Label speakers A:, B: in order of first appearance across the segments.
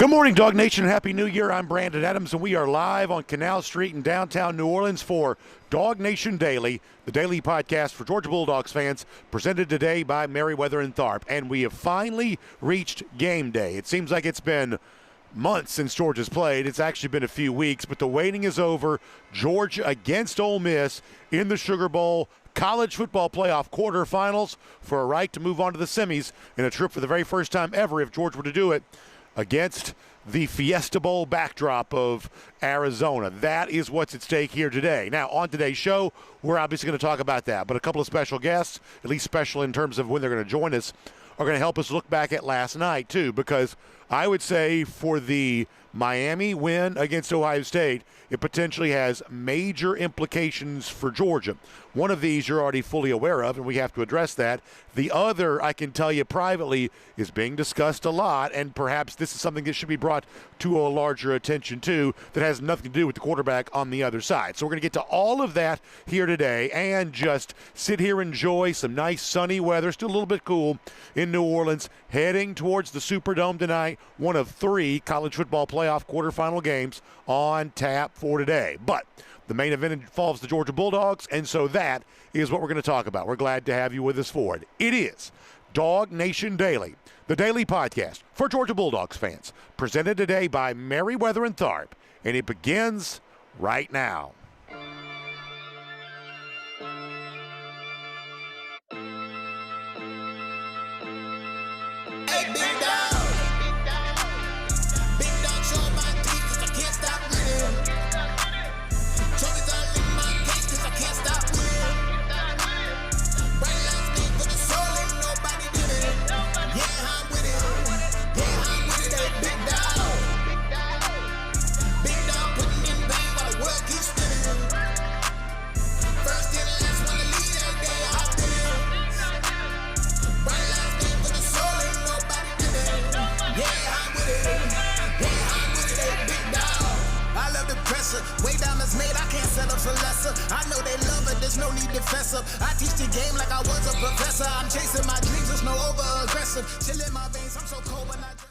A: Good morning, Dog Nation. Happy New Year. I'm Brandon Adams, and we are live on Canal Street in downtown New Orleans for DawgNation Daily, the daily podcast for Georgia Bulldogs fans, presented today by Merriweather and Tharp. And we have finally reached game day. It seems like it's been months since Georgia's played. It's actually been a few weeks, but the waiting is over. Georgia against Ole Miss in the Sugar Bowl college football playoff quarterfinals for a right to move on to the semis in a trip for the very first time ever, if Georgia were to do it, against the Fiesta Bowl backdrop of Arizona. That is what's at stake here today. Now, on today's show, we're obviously going to talk about that, but a couple of special guests, at least special in terms of when they're going to join us, are going to help us look back at last night, too, because I would say for the Miami win against Ohio State, it potentially has major implications for Georgia. One of these you're already fully aware of, and we have to address that. The other, I can tell you privately, is being discussed a lot, and perhaps this is something that should be brought to a larger attention, too, that has nothing to do with the quarterback on the other side. So we're going to get to all of that here today and just sit here and enjoy some nice sunny weather, still a little bit cool in New Orleans, heading towards the Superdome tonight, one of 3 college football playoff quarterfinal games on tap for today. But the main event involves the Georgia Bulldogs, and so that is what we're going to talk about. We're glad to have you with us for it. It is DawgNation Daily, the daily podcast for Georgia Bulldogs fans, presented today by Merriweather and Tharp, and it begins right now.
B: Hey, big dog. Big dog, show my teeth 'cause I can't stop winning. Trophies all in my case 'cause I can't stop winning. Bright lights need for the soul, ain't nobody did it. Yeah, I'm with it. Yeah, I'm with it. Hey, big dog. Big dog putting in vain while the world keeps spinning. First and last one to lead every day, I've been it. Bright lights need for the soul, ain't nobody did it. Yeah, I'm with it. Yeah, I'm with it. Hey, big dog. I love the pressure. Way diamonds made, I can't settle for lesser. I know they love it, there's no need to fess up. I teach the game like I was a professor. I'm chasing my dreams, there's no over-aggressive. Chill in my veins, I'm so cold when I dress up.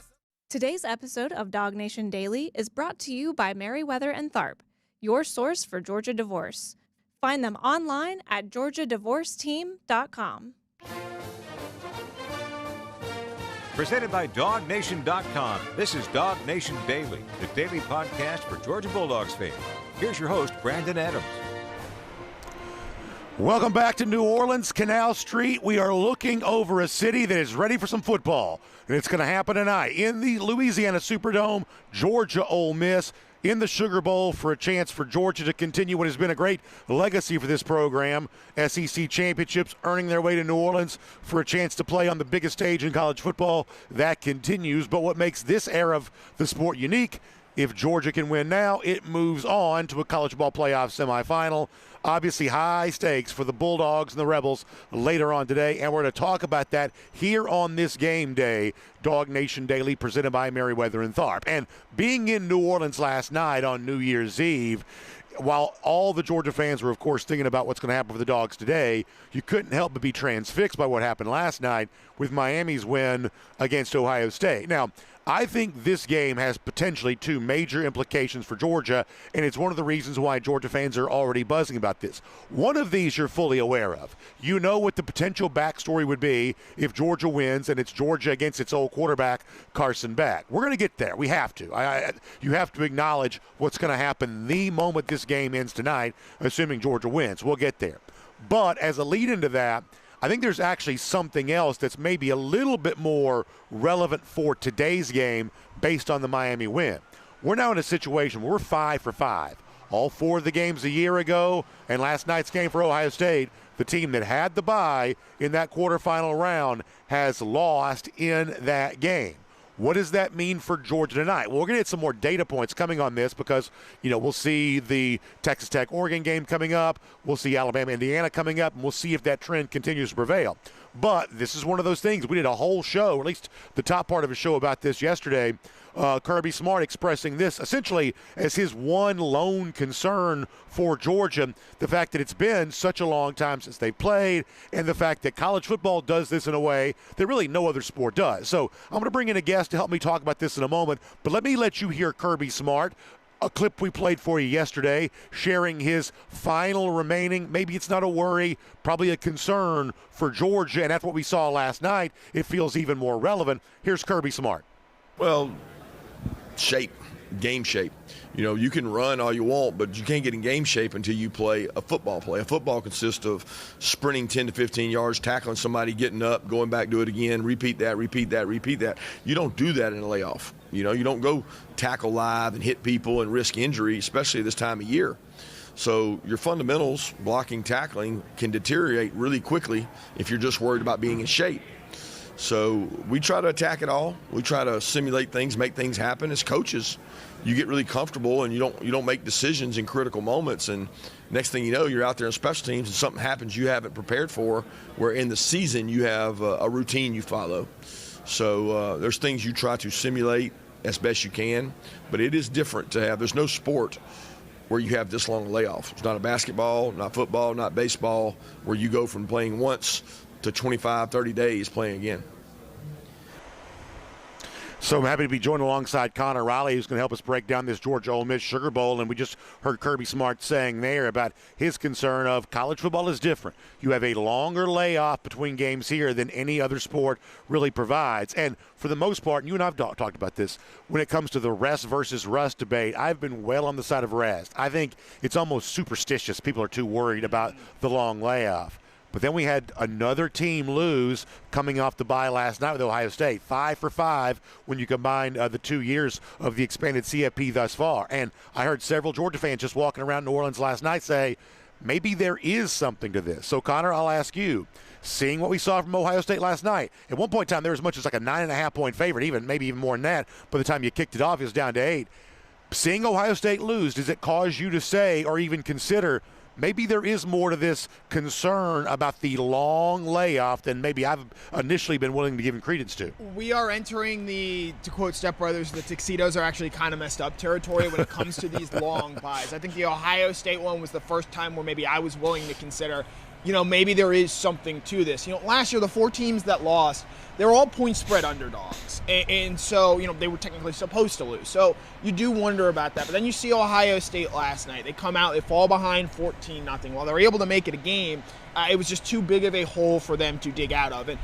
C: Today's episode of DawgNation Daily is brought to you by Merriweather and Tharp, your source for Georgia divorce. Find them online at georgiadivorceteam.com.
D: Presented by DawgNation.com. This is DawgNation Daily, the daily podcast for Georgia Bulldogs fans. Here's your host, Brandon Adams.
A: Welcome back to New Orleans, Canal Street. We are looking over a city that is ready for some football, and it's going to happen tonight in the Louisiana Superdome. Georgia, Ole Miss in the Sugar Bowl for a chance for Georgia to continue what has been a great legacy for this program. SEC championships earning their way to New Orleans for a chance to play on the biggest stage in college football. That continues, but what makes this era of the sport unique, if Georgia can win now, it moves on to a college ball playoff semifinal. Obviously, high stakes for the Bulldogs and the Rebels later on today, and we're going to talk about that here on this game day. DawgNation Daily, presented by Merriweather and Tharp. And being in New Orleans last night on New Year's Eve, while all the Georgia fans were, of course, thinking about what's going to happen for the Dogs today, you couldn't help but be transfixed by what happened last night with Miami's win against Ohio State. Now, I think this game has potentially 2 major implications for Georgia, and it's one of the reasons why Georgia fans are already buzzing about this. One of these you're fully aware of. You know what the potential backstory would be if Georgia wins, and it's Georgia against its old quarterback, Carson Beck. We're going to get there. We have to. You have to acknowledge what's going to happen the moment this game ends tonight, assuming Georgia wins. We'll get there. But as a lead into that, I think there's actually something else that's maybe a little bit more relevant for today's game based on the Miami win. We're now in a situation where we're 5 for 5. All 4 of the games a year ago and last night's game for Ohio State, the team that had the bye in that quarterfinal round has lost in that game. What does that mean for Georgia tonight? Well, we're going to get some more data points coming on this because, we'll see the Texas Tech-Oregon game coming up. We'll see Alabama-Indiana coming up, and we'll see if that trend continues to prevail. But this is one of those things. We did a whole show, or at least the top part of a show about this yesterday. Kirby Smart expressing this essentially as his one lone concern for Georgia, the fact that it's been such a long time since they played and the fact that college football does this in a way that really no other sport does. So I'm going to bring in a guest guest to help me talk about this in a moment, but let me let you hear Kirby Smart, a clip we played for you yesterday, sharing his final remaining, maybe it's not a worry, probably a concern for Georgia, and after what we saw last night, it feels even more relevant. Here's Kirby Smart.
E: Well, game shape. You can run all you want, but you can't get in game shape until you play a football play. A football consists of sprinting 10 to 15 yards, tackling somebody, getting up, going back, do it again, repeat that. You don't do that in a layoff. You don't go tackle live and hit people and risk injury, especially this time of year. So your fundamentals, blocking, tackling, can deteriorate really quickly if you're just worried about being in shape. So we try to attack it all. We try to simulate things, make things happen. As coaches, you get really comfortable and you don't make decisions in critical moments. And next thing you know, you're out there in special teams and something happens you haven't prepared for, where in the season you have a routine you follow. So there's things you try to simulate as best you can, but it is different to have. There's no sport where you have this long layoff. It's not a basketball, not football, not baseball, where you go from playing once to 25, 30 days playing again.
A: So I'm happy to be joined alongside Connor Riley, who's going to help us break down this Georgia Ole Miss Sugar Bowl. And we just heard Kirby Smart saying there about his concern of college football is different. You have a longer layoff between games here than any other sport really provides. And for the most part, and you and I have talked about this, when it comes to the rest versus rust debate, I've been well on the side of rest. I think it's almost superstitious. People are too worried about the long layoff. But then we had another team lose coming off the bye last night with Ohio State. 5 for 5 when you combine the 2 years of the expanded CFP thus far. And I heard several Georgia fans just walking around New Orleans last night say, maybe there is something to this. So, Connor, I'll ask you, seeing what we saw from Ohio State last night, at one point in time there was as much as like a 9.5-point favorite, maybe even more than that. By the time you kicked it off, it was down to 8. Seeing Ohio State lose, does it cause you to say or even consider maybe there is more to this concern about the long layoff than maybe I've initially been willing to give credence to?
F: We are entering to quote Step Brothers, the tuxedos are actually kind of messed up territory when it comes to these long buys. I think the Ohio State one was the first time where maybe I was willing to consider, maybe there is something to this. Last year, the 4 teams that lost, they were all point spread underdogs. And so, they were technically supposed to lose. So you do wonder about that. But then you see Ohio State last night. They come out, they fall behind 14-0. While they're able to make it a game, it was just too big of a hole for them to dig out of. And,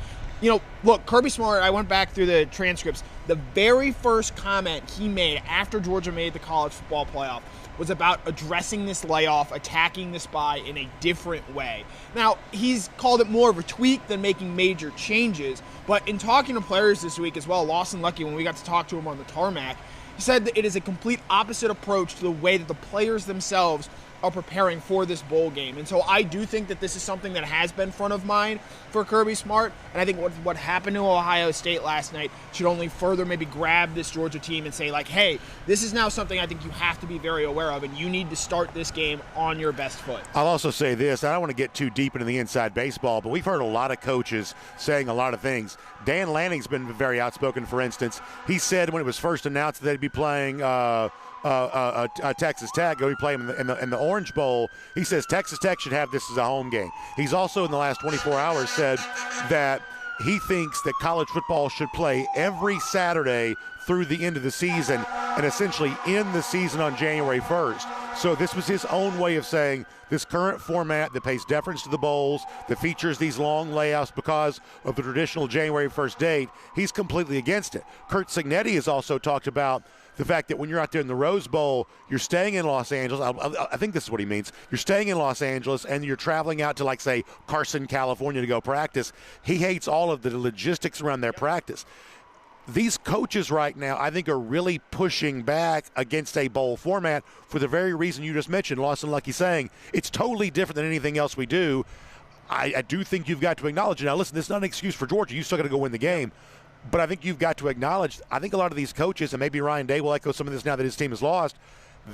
F: look, Kirby Smart, I went back through the transcripts. The very first comment he made after Georgia made the college football playoff was about addressing this layoff, attacking this bye in a different way. Now, he's called it more of a tweak than making major changes, but in talking to players this week as well, Lawson Lucky, when we got to talk to him on the tarmac, he said that it is a complete opposite approach to the way that the players themselves are preparing for this bowl game. And so I do think that this is something that has been front of mind for Kirby Smart. And I think what happened to Ohio State last night should only further maybe grab this Georgia team and say, like, hey, this is now something I think you have to be very aware of, and you need to start this game on your best foot.
A: I'll also say this. I don't want to get too deep into the inside baseball, but we've heard a lot of coaches saying a lot of things. Dan Lanning's been very outspoken, for instance. He said when it was first announced that they'd be playing Texas Tech, go play them in the Orange Bowl. He says Texas Tech should have this as a home game. He's also in the last 24 hours said that he thinks that college football should play every Saturday through the end of the season and essentially end the season on January 1st. So this was his own way of saying this current format that pays deference to the bowls, that features these long layoffs because of the traditional January 1st date, he's completely against it. Curt Cignetti has also talked about the fact that when you're out there in the Rose Bowl, you're staying in Los Angeles. I think this is what he means. You're staying in Los Angeles and you're traveling out to, like, say, Carson, California to go practice. He hates all of the logistics around their practice. These coaches right now, I think, are really pushing back against a bowl format for the very reason you just mentioned, Lawson Lucky saying it's totally different than anything else we do. I do think you've got to acknowledge it. Now, listen, this is not an excuse for Georgia. You still got to go win the game. But I think you've got to acknowledge, I think a lot of these coaches, and maybe Ryan Day will echo some of this now that his team has lost,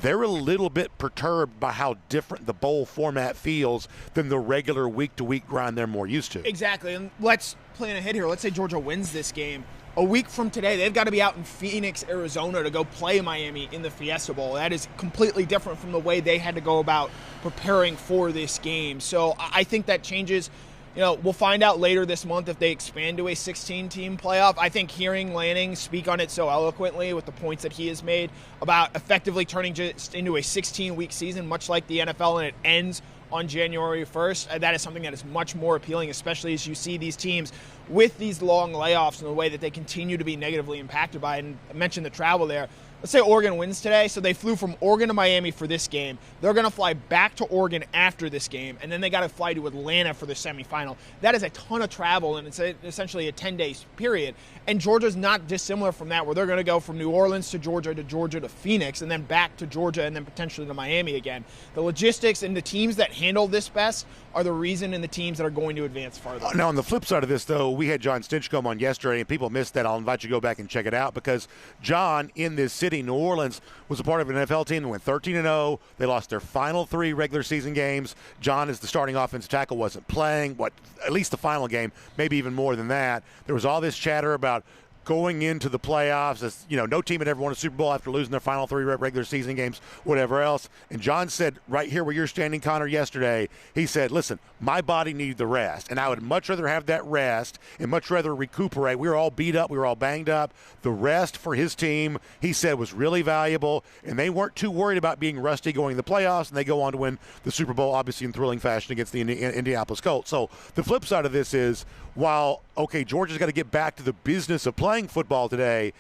A: they're a little bit perturbed by how different the bowl format feels than the regular week-to-week grind they're more used to.
F: Exactly, and let's plan ahead here. Let's say Georgia wins this game. A week from today, they've got to be out in Phoenix, Arizona to go play Miami in the Fiesta Bowl. That is completely different from the way they had to go about preparing for this game. So I think that changes We'll find out later this month if they expand to a 16-team playoff. I think hearing Lanning speak on it so eloquently with the points that he has made about effectively turning just into a 16-week season, much like the NFL, and it ends on January 1st, that is something that is much more appealing, especially as you see these teams with these long layoffs and the way that they continue to be negatively impacted by it. And I mentioned the travel there. Let's say Oregon wins today, so they flew from Oregon to Miami for this game. They're going to fly back to Oregon after this game, and then they got to fly to Atlanta for the semifinal. That is a ton of travel, and it's essentially a 10-day period. And Georgia's not dissimilar from that, where they're going to go from New Orleans to Georgia to Phoenix, and then back to Georgia, and then potentially to Miami again. The logistics and the teams that handle this best are the reason and the teams that are going to advance farther.
A: Now, on the flip side of this, though, we had John Stinchcomb on yesterday, and people missed that. I'll invite you to go back and check it out, because John, in this city, New Orleans, was a part of an NFL team that went 13-0. They lost their final 3 regular season games. John, as the starting offensive tackle, wasn't playing, at least the final game, maybe even more than that. There was all this chatter about going into the playoffs, as no team had ever won a Super Bowl after losing their final 3 regular season games, whatever else. And John said, right here where you're standing, Connor, yesterday, he said, listen, my body needed the rest, and I would much rather have that rest and much rather recuperate. We were all beat up. We were all banged up. The rest for his team, he said, was really valuable, and they weren't too worried about being rusty going to the playoffs, and they go on to win the Super Bowl, obviously in thrilling fashion against the Indianapolis Colts. So the flip side of this is, while, okay, Georgia's got to get back to the business of playing football today,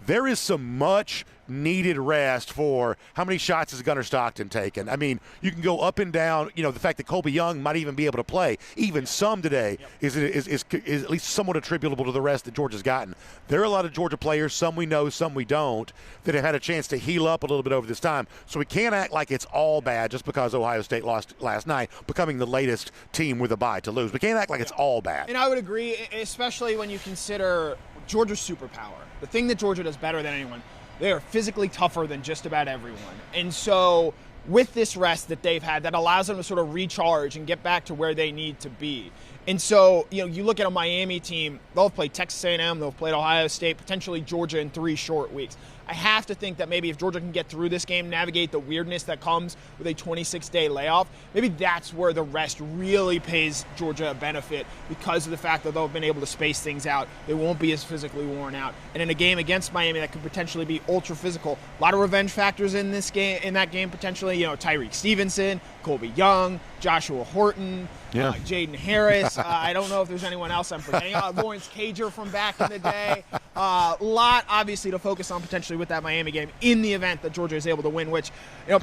A: there is some much needed rest for how many shots has Gunnar Stockton taken. I mean, you can go up and down. The fact that Colby Young might even be able to play, even some today, is at least somewhat attributable to the rest that Georgia's gotten. There are a lot of Georgia players, some we know, some we don't, that have had a chance to heal up a little bit over this time. So we can't act like it's all bad just because Ohio State lost last night, becoming the latest team with a bye to lose. We can't act like it's all bad.
F: And I would agree, especially when you consider Georgia's superpower. The thing that Georgia does better than anyone, they are physically tougher than just about everyone. And so with this rest that they've had, that allows them to sort of recharge and get back to where they need to be. And so, you look at a Miami team, they'll have played Texas A&M, they'll have played Ohio State, potentially Georgia in 3 short weeks. I have to think that maybe if Georgia can get through this game, navigate the weirdness that comes with a 26-day layoff, maybe that's where the rest really pays Georgia a benefit, because of the fact that they'll have been able to space things out. They won't be as physically worn out. And in a game against Miami that could potentially be ultra physical, a lot of revenge factors in this game, in that game potentially. Tyreek Stevenson, Colby Young, Joshua Horton, Jaden Harris. I don't know if there's anyone else I'm forgetting. Lawrence Cager from back in the day. A lot, obviously, to focus on potentially with that Miami game in the event that Georgia is able to win, which,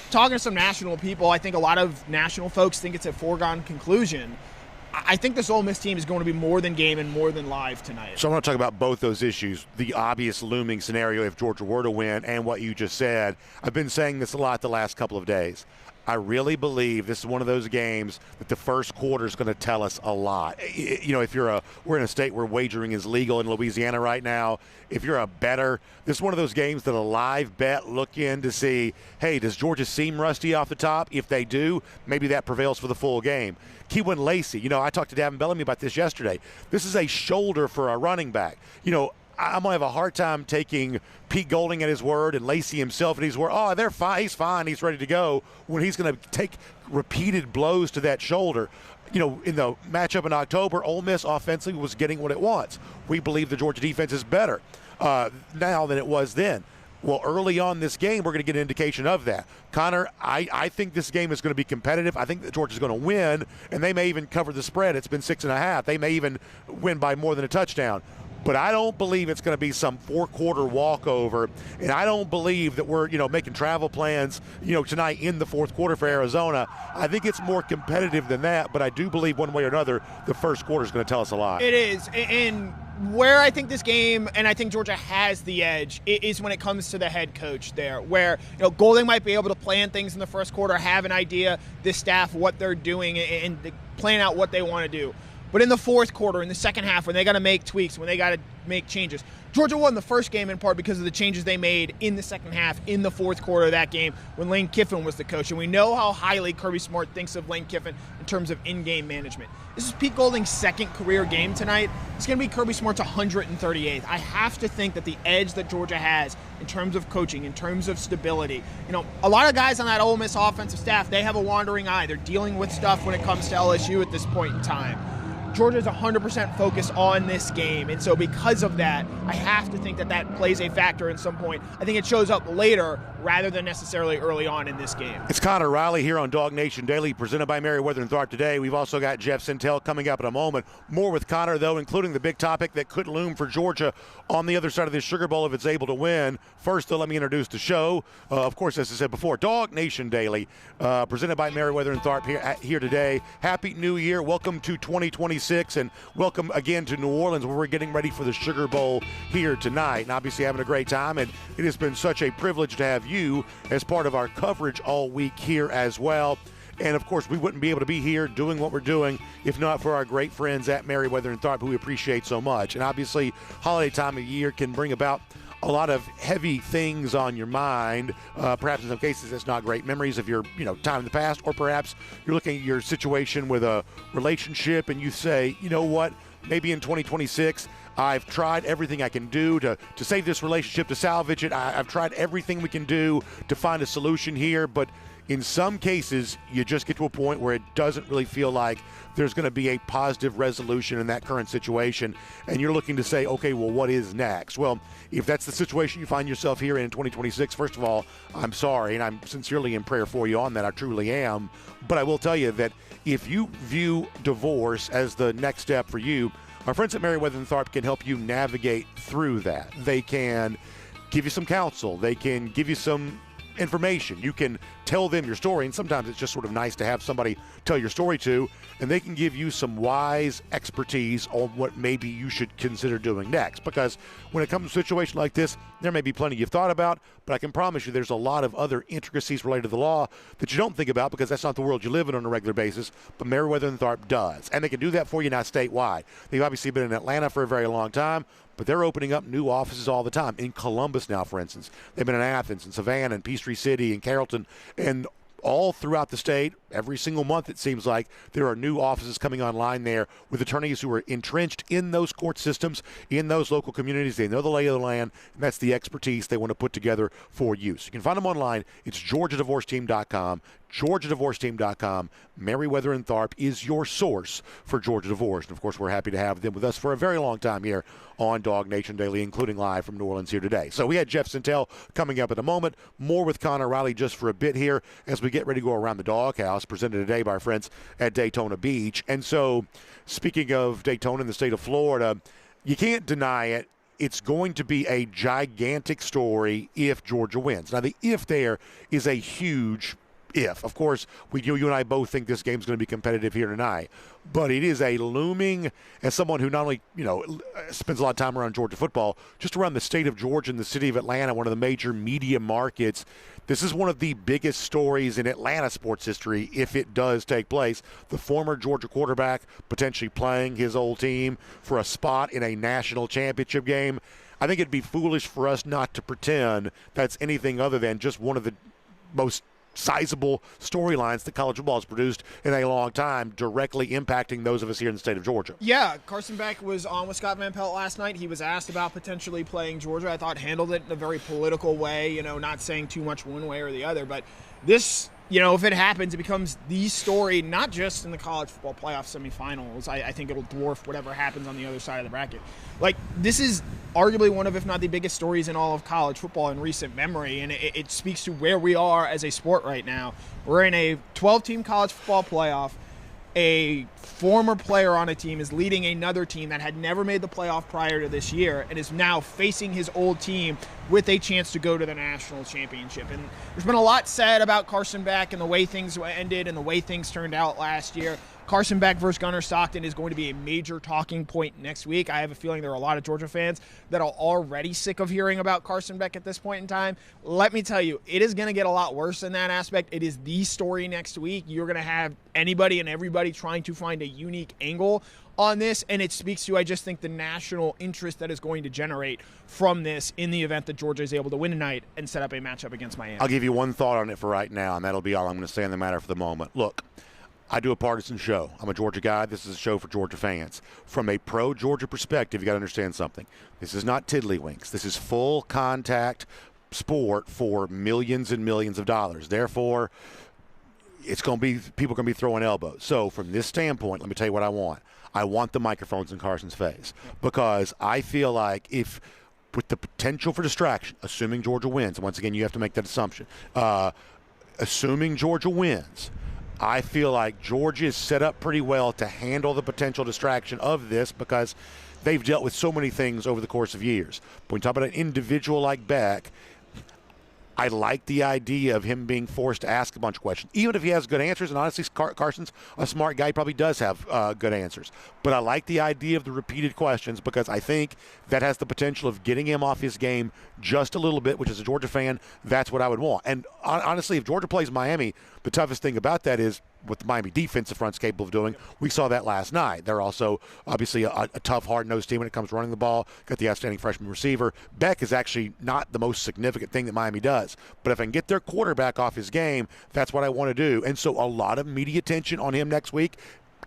F: talking to some national people, I think a lot of national folks think it's a foregone conclusion. I think this Ole Miss team is going to be more than game and more than live tonight.
A: So I want to talk about both those issues, the obvious looming scenario if Georgia were to win and what you just said. I've been saying this a lot the last couple of days. I really believe this is one of those games that the first quarter is going to tell us a lot. If we're in a state where wagering is legal in Louisiana right now. If you're a bettor, this is one of those games that a live bet look in to see, hey, does Georgia seem rusty off the top? If they do, maybe that prevails for the full game. Kewan Lacey, I talked to Davin Bellamy about this yesterday. This is a shoulder for a running back. I'm going to have a hard time taking Pete Golding at his word and Lacey himself at his word. Oh, they're fine. He's fine. He's ready to go, when he's going to take repeated blows to that shoulder. In the matchup in October, Ole Miss offensively was getting what it wants. We believe the Georgia defense is better now than it was then. Well, early on this game, we're going to get an indication of that. Connor, I think this game is going to be competitive. I think that Georgia's going to win, and they may even cover the spread. It's been 6.5. They may even win by more than a touchdown. But I don't believe it's going to be some 4-quarter walkover, and I don't believe that we're, making travel plans, tonight in the fourth quarter for Arizona. I think it's more competitive than that, but I do believe one way or another the first quarter is going to tell us a lot.
F: It is, and where I think this game, and I think Georgia has the edge, is when it comes to the head coach there, where Golding might be able to plan things in the first quarter, have an idea, this staff, what they're doing, and plan out what they want to do. But in the fourth quarter, in the second half, when they got to make tweaks, when they got to make changes, Georgia won the first game in part because of the changes they made in the second half, in the fourth quarter of that game, when Lane Kiffin was the coach. And we know how highly Kirby Smart thinks of Lane Kiffin in terms of in-game management. This is Pete Golding's second career game tonight. It's going to be Kirby Smart's 138th. I have to think that the edge that Georgia has in terms of coaching, in terms of stability, a lot of guys on that Ole Miss offensive staff, they have a wandering eye. They're dealing with stuff when it comes to LSU at this point in time. Georgia's 100% focused on this game. And so because of that, I have to think that that plays a factor in some point. I think it shows up later rather than necessarily early on in this game.
A: It's Connor Riley here on DawgNation Daily, presented by Merriweather and Tharp today. We've also got Jeff Sentell coming up in a moment. More with Connor, though, including the big topic that could loom for Georgia on the other side of this Sugar Bowl if it's able to win. First, though, let me introduce the show. Of course, as I said before, DawgNation Daily, presented by Merriweather and Tharp here today. Happy New Year. Welcome to 2026, and welcome again to New Orleans, where we're getting ready for the Sugar Bowl here tonight. And obviously having a great time, and it has been such a privilege to have you as part of our coverage all week here as well. And of course, we wouldn't be able to be here doing what we're doing if not for our great friends at Merriweather and Tharp, who we appreciate so much. And obviously, holiday time of year can bring about a lot of heavy things on your mind. Perhaps in some cases, it's not great memories of your, time in the past, or perhaps you're looking at your situation with a relationship and you say, you know what, maybe in 2026, I've tried everything I can do to save this relationship, to salvage it. I've tried everything we can do to find a solution here, but in some cases, you just get to a point where it doesn't really feel like there's going to be a positive resolution in that current situation, and you're looking to say, okay, well, what is next? Well, if that's the situation you find yourself here in 2026, first of all, I'm sorry, and I'm sincerely in prayer for you on that. I truly am. But I will tell you that if you view divorce as the next step for you, our friends at Merriweather and Tharp can help you navigate through that. They can give you some counsel. They can give you some information. You can tell them your story, and sometimes it's just sort of nice to have somebody tell your story to, and they can give you some wise expertise on what maybe you should consider doing next. Because when it comes to a situation like this, there may be plenty you've thought about, but I can promise you there's a lot of other intricacies related to the law that you don't think about because that's not the world you live in on a regular basis, but Merriweather and Tharp does. And they can do that for you now statewide. They've obviously been in Atlanta for a very long time, but they're opening up new offices all the time. In Columbus now, for instance. They've been in Athens and Savannah and Peachtree City and Carrollton, and all throughout the state, every single month it seems like there are new offices coming online there with attorneys who are entrenched in those court systems, in those local communities. They know the lay of the land, and that's the expertise they want to put together for you. So you can find them online. It's GeorgiaDivorceTeam.com. GeorgiaDivorceTeam.com. Merriweather and Tharp is your source for Georgia divorce. And, of course, we're happy to have them with us for a very long time here on DawgNation Daily, including live from New Orleans here today. So we had Jeff Sentell coming up in a moment. More with Connor Riley just for a bit here as we get ready to go around the doghouse, presented today by our friends at Daytona Beach. And so, speaking of Daytona in the state of Florida, you can't deny it. It's going to be a gigantic story if Georgia wins. Now, the if there is a huge if. Of course, you and I both think this game's going to be competitive here tonight, but it is a looming, as someone who not only, spends a lot of time around Georgia football, just around the state of Georgia and the city of Atlanta, one of the major media markets. This is one of the biggest stories in Atlanta sports history if it does take place. The former Georgia quarterback potentially playing his old team for a spot in a national championship game. I think it'd be foolish for us not to pretend that's anything other than just one of the most sizable storylines that college football has produced in a long time, directly impacting those of us here in the state of Georgia.
F: Yeah, Carson Beck was on with Scott Van Pelt last night. He was asked about potentially playing Georgia. I thought handled it in a very political way, not saying too much one way or the other. But this, if it happens, it becomes the story, not just in the college football playoff semifinals. I think it'll dwarf whatever happens on the other side of the bracket. This is arguably one of, if not the biggest stories in all of college football in recent memory, and it speaks to where we are as a sport right now. We're in a 12-team college football playoff. A former player on a team is leading another team that had never made the playoff prior to this year and is now facing his old team with a chance to go to the national championship. And there's been a lot said about Carson Beck and the way things ended and the way things turned out last year. Carson Beck versus Gunnar Stockton is going to be a major talking point next week. I have a feeling there are a lot of Georgia fans that are already sick of hearing about Carson Beck at this point in time. Let me tell you, it is going to get a lot worse in that aspect. It is the story next week. You're going to have anybody and everybody trying to find a unique angle on this, and it speaks to, I just think, the national interest that is going to generate from this in the event that Georgia is able to win tonight and set up a matchup against Miami.
A: I'll give you one thought on it for right now, and that'll be all I'm going to say on the matter for the moment. Look, I do a partisan show. I'm a Georgia guy. This is a show for Georgia fans. From a pro-Georgia perspective, you got to understand something. This is not tiddlywinks. This is full contact sport for millions and millions of dollars. Therefore, people going to be throwing elbows. So from this standpoint, let me tell you what I want. I want the microphones in Carson's face because I feel like if with the potential for distraction, assuming Georgia wins, once again, you have to make that assumption. Assuming Georgia wins, I feel like Georgia is set up pretty well to handle the potential distraction of this because they've dealt with so many things over the course of years. But when you talk about an individual like Beck, I like the idea of him being forced to ask a bunch of questions, even if he has good answers. And honestly, Carson's a smart guy. He probably does have good answers. But I like the idea of the repeated questions because I think that has the potential of getting him off his game just a little bit, which as a Georgia fan, that's what I would want. And honestly, if Georgia plays Miami, the toughest thing about that is what the Miami defensive front's capable of doing. We saw that last night. They're also obviously a tough, hard-nosed team when it comes to running the ball. Got the outstanding freshman receiver. Beck is actually not the most significant thing that Miami does. But if I can get their quarterback off his game, that's what I want to do. And so a lot of media attention on him next week.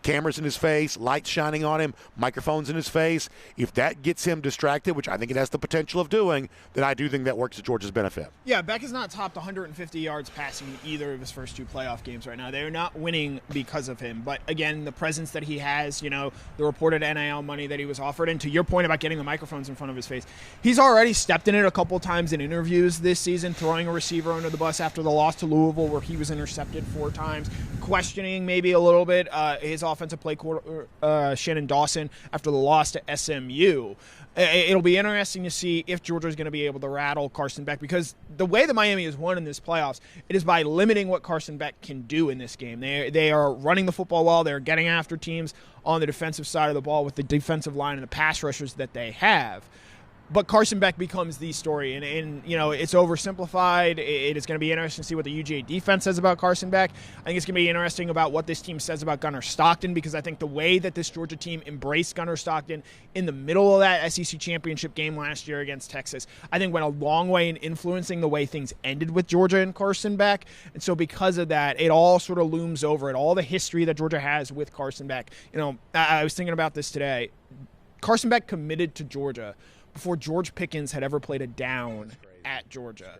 A: Cameras in his face, lights shining on him, microphones in his face. If that gets him distracted, which I think it has the potential of doing, then I do think that works to Georgia's benefit.
F: Yeah, Beck has not topped 150 yards passing in either of his first 2 playoff games right now. They're not winning because of him. But again, the presence that he has, the reported NIL money that he was offered, and to your point about getting the microphones in front of his face, he's already stepped in it a couple times in interviews this season, throwing a receiver under the bus after the loss to Louisville where he was intercepted 4 times, questioning maybe a little bit his offensive play Shannon Dawson after the loss to SMU. It'll be interesting to see if Georgia is going to be able to rattle Carson Beck because the way that Miami has won in this playoffs, it is by limiting what Carson Beck can do in this game. They are running the football well. They're getting after teams on the defensive side of the ball with the defensive line and the pass rushers that they have. But Carson Beck becomes the story, and it's oversimplified. It is going to be interesting to see what the UGA defense says about Carson Beck. I think it's going to be interesting about what this team says about Gunnar Stockton because I think the way that this Georgia team embraced Gunnar Stockton in the middle of that SEC championship game last year against Texas, I think went a long way in influencing the way things ended with Georgia and Carson Beck. And so because of that, it all sort of looms over it, all the history that Georgia has with Carson Beck. I was thinking about this today. Carson Beck committed to Georgia before George Pickens had ever played a down at Georgia.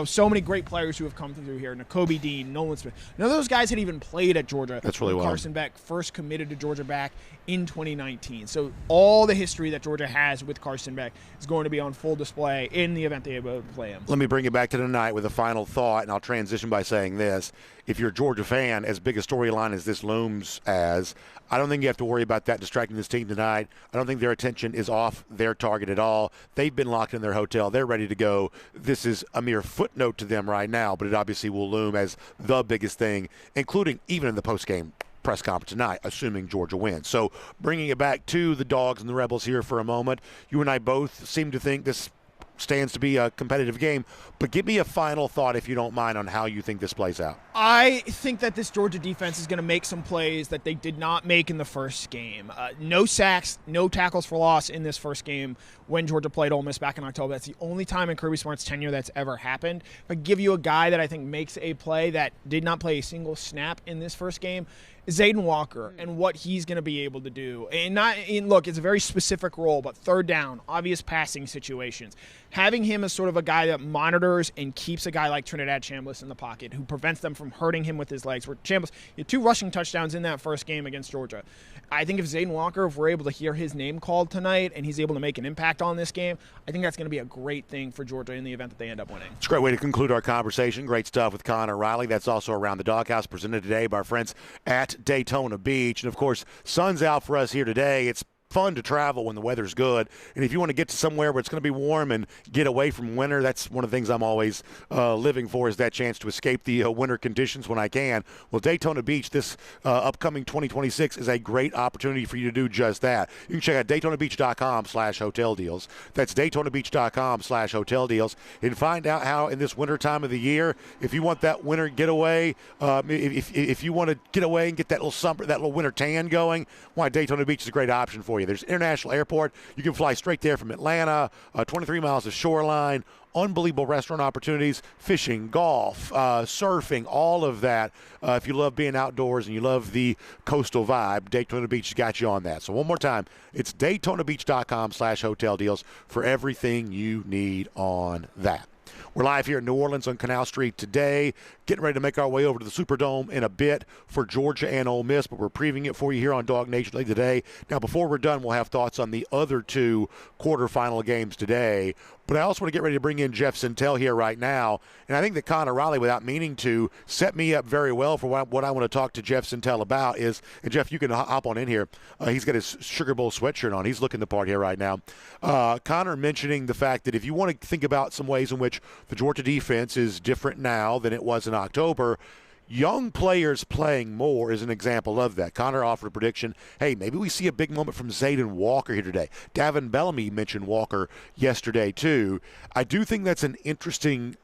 F: So many great players who have come through here. Nakobe Dean, Nolan Smith. None of those guys had even played at Georgia.
A: That's really wild.
F: Carson Beck first committed to Georgia back in 2019. So all the history that Georgia has with Carson Beck is going to be on full display in the event they are able to play him.
A: Let me bring it back to tonight with a final thought, and I'll transition by saying this. If you're a Georgia fan, as big a storyline as this looms as, I don't think you have to worry about that distracting this team tonight. I don't think their attention is off their target at all. They've been locked in their hotel. They're ready to go. This is a mere footnote to them right now, but it obviously will loom as the biggest thing, including even in the postgame press conference tonight, assuming Georgia wins. So bringing it back to the Dogs and the Rebels here for a moment, you and I both seem to think this stands to be a competitive game, but give me a final thought, if you don't mind, on how you think this plays out.
F: I think that this Georgia defense is going to make some plays that they did not make in the first game. No sacks, no tackles for loss in this first game when Georgia played Ole Miss back in October. That's the only time in Kirby Smart's tenure that's ever happened. If I give you a guy that I think makes a play that did not play a single snap in this first game, Zayden Walker and what he's going to be able to do. And look, it's a very specific role, but third down, obvious passing situations. Having him as sort of a guy that monitors and keeps a guy like Trinidad Chambliss in the pocket, who prevents them from hurting him with his legs. Where Chambliss had 2 rushing touchdowns in that first game against Georgia. I think if Zayden Walker, if we're able to hear his name called tonight and he's able to make an impact on this game, I think that's going to be a great thing for Georgia in the event that they end up winning.
A: It's a great way to conclude our conversation. Great stuff with Connor Riley. That's also Around the Doghouse, presented today by our friends at Daytona Beach. And, of course, sun's out for us here today. It's fun to travel when the weather's good, and if you want to get to somewhere where it's going to be warm and get away from winter, that's one of the things I'm always living for, is that chance to escape the winter conditions when I can. Well, Daytona Beach this upcoming 2026 is a great opportunity for you to do just that. You can check out DaytonaBeach.com/hotel deals. That's DaytonaBeach.com/hotel deals, and find out how in this winter time of the year, if you want that winter getaway, if you want to get away and get that little winter tan going, why, Daytona Beach is a great option for you. There's International Airport. You can fly straight there from Atlanta, 23 miles of shoreline, unbelievable restaurant opportunities, fishing, golf, surfing, all of that. If you love being outdoors and you love the coastal vibe, Daytona Beach has got you on that. So one more time, it's DaytonaBeach.com/hotel deals for everything you need on that. We're live here in New Orleans on Canal Street today, getting ready to make our way over to the Superdome in a bit for Georgia and Ole Miss, but we're previewing it for you here on DawgNation Daily today. Now, before we're done, we'll have thoughts on the other two quarterfinal games today. But I also want to get ready to bring in Jeff Sentell here right now. And I think that Connor Riley, without meaning to, set me up very well for what I want to talk to Jeff Sentell about is, and Jeff, you can hop on in here. He's got his Sugar Bowl sweatshirt on. He's looking the part here right now. Connor mentioning the fact that if you want to think about some ways in which the Georgia defense is different now than it was in October, young players playing more is an example of that. Connor offered a prediction, hey, maybe we see a big moment from Zayden Walker here today. Davin Bellamy mentioned Walker yesterday too. I do think that's an interesting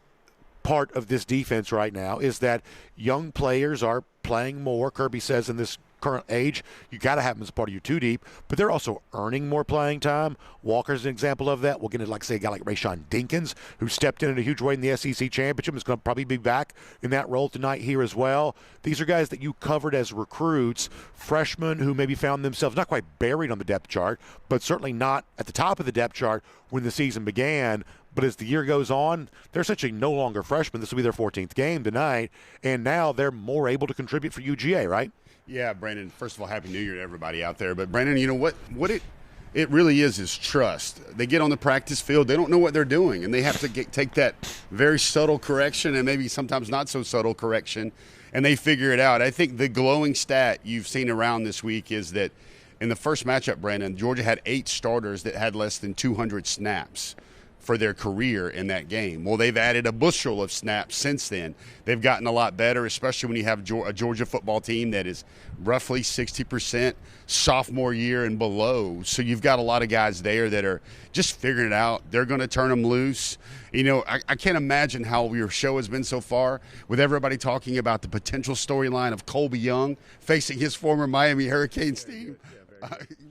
A: part of this defense right now is that young players are playing more. Kirby says in this current age, you got to have them as part of your two deep, but they're also earning more playing time. Walker's an example of that. We'll get into, like, say, a guy like Rashawn Dinkins, who stepped in a huge way in the SEC championship, is going to probably be back in that role tonight here as well. These are guys that you covered as recruits, freshmen who maybe found themselves not quite buried on the depth chart, but certainly not at the top of the depth chart when the season began. But as the year goes on, they're essentially no longer freshmen. This will be their 14th game tonight, and now they're more able to contribute for UGA, right?
G: Yeah, Brandon, first of all, Happy New Year to everybody out there. But, Brandon, you know what it really is trust. They get on the practice field. They don't know what they're doing, and they have to take that very subtle correction and maybe sometimes not so subtle correction, and they figure it out. I think the glowing stat you've seen around this week is that in the first matchup, Brandon, Georgia had 8 starters that had less than 200 snaps for their career in that game. Well, they've added a bushel of snaps since then. They've gotten a lot better, especially when you have a Georgia football team that is roughly 60% sophomore year and below. So you've got a lot of guys there that are just figuring it out. They're going to turn them loose. You know, I can't imagine how your show has been so far with everybody talking about the potential storyline of Colby Young facing his former Miami Hurricanes team.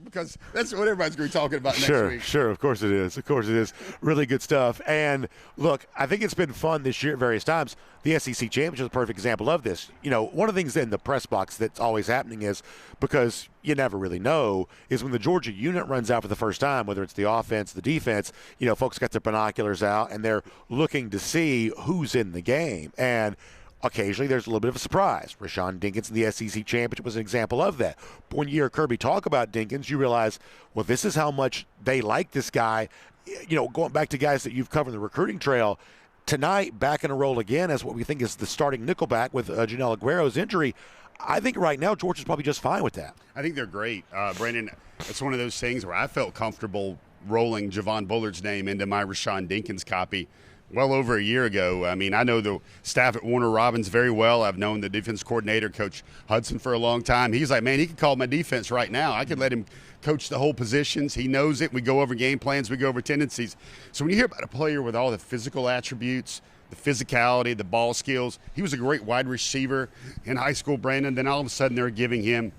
G: Because that's what everybody's going to be talking about next week. Sure,
A: of course it is. Of course it is. Really good stuff. And, look, I think it's been fun this year at various times. The SEC Championship is a perfect example of this. You know, one of the things in the press box that's always happening is, because you never really know, is when the Georgia unit runs out for the first time, whether it's the offense, the defense, you know, folks got their binoculars out and they're looking to see who's in the game. And occasionally there's a little bit of a surprise. Rashawn Dinkins in the SEC Championship was an example of that. But when you hear Kirby talk about Dinkins, you realize, well, this is how much they like this guy. You know, going back to guys that you've covered in the recruiting trail, tonight back in a role again as what we think is the starting nickelback with Janelle Aguero's injury. I think right now Georgia's probably just fine with that.
G: I think they're great. Brandon, it's one of those things where I felt comfortable rolling Javon Bullard's name into my Rashawn Dinkins copy well over a year ago. I mean, I know the staff at Warner Robins very well. I've known the defense coordinator, Coach Hudson, for a long time. He's like, man, he could call my defense right now. I could let him coach the whole positions. He knows it. We go over game plans. We go over tendencies. So when you hear about a player with all the physical attributes, the physicality, the ball skills, he was a great wide receiver in high school, Brandon. Then all of a sudden they're giving him,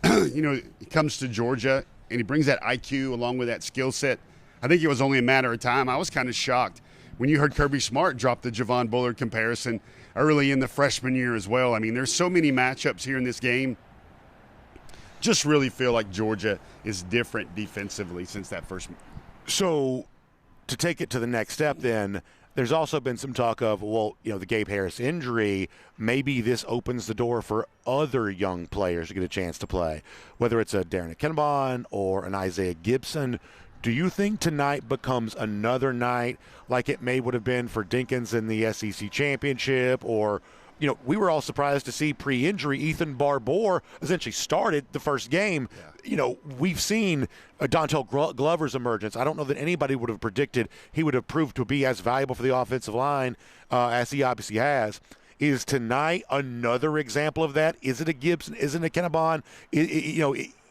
G: you know, he comes to Georgia and he brings that IQ along with that skill set. I think it was only a matter of time. I was kind of shocked when you heard Kirby Smart drop the Javon Bullard comparison early in the freshman year as well. I mean, there's so many matchups here in this game. Just really feel like Georgia is different defensively since that first.
A: So to take it to the next step then, there's also been some talk of, well, you know, the Gabe Harris injury, maybe this opens the door for other young players to get a chance to play, whether it's a Darren Akenbon or an Isaiah Gibson. Do you think tonight becomes another night like it may would have been for Dinkins in the SEC Championship? Or, you know, we were all surprised to see pre-injury Ethan Barbour essentially started the first game. Yeah. You know, we've seen Dontel Glover's emergence. I don't know that anybody would have predicted he would have proved to be as valuable for the offensive line as he obviously has. Is tonight another example of that? Is it a Gibson? Is it a Akenbon?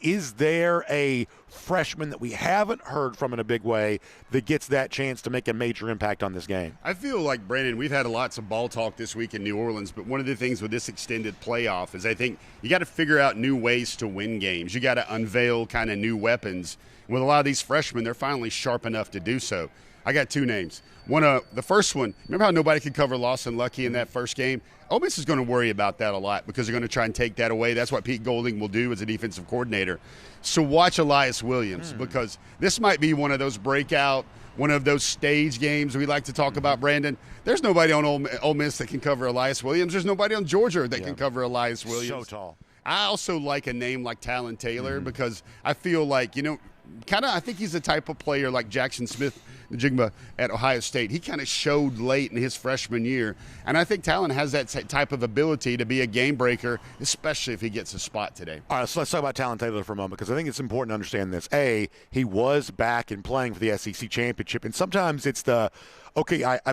A: Is there a freshman that we haven't heard from in a big way that gets that chance to make a major impact on this game?
G: I feel like, Brandon, we've had lots of ball talk this week in New Orleans, but one of the things with this extended playoff is I think you got to figure out new ways to win games. You got to unveil kind of new weapons. With a lot of these freshmen, they're finally sharp enough to do so. I got two names. The first one, remember how nobody could cover Lawson Lucky in that first game? Ole Miss is going to worry about that a lot because they're going to try and take that away. That's what Pete Golding will do as a defensive coordinator. So watch Elias Williams because this might be one of those breakout, one of those stage games we like to talk about, Brandon. There's nobody on Ole Miss that can cover Elias Williams. There's nobody on Georgia that can cover Elias Williams.
A: So tall.
G: I also like a name like Talon Taylor because I feel like, I think he's the type of player like Jackson Smith-Njigba at Ohio State. He kind of showed late in his freshman year, and I think Talon has that type of ability to be a game breaker, especially if he gets a spot today.
A: All right, so let's talk about Talon Taylor for a moment because I think it's important to understand this. A, he was back and playing for the SEC championship, and sometimes it's I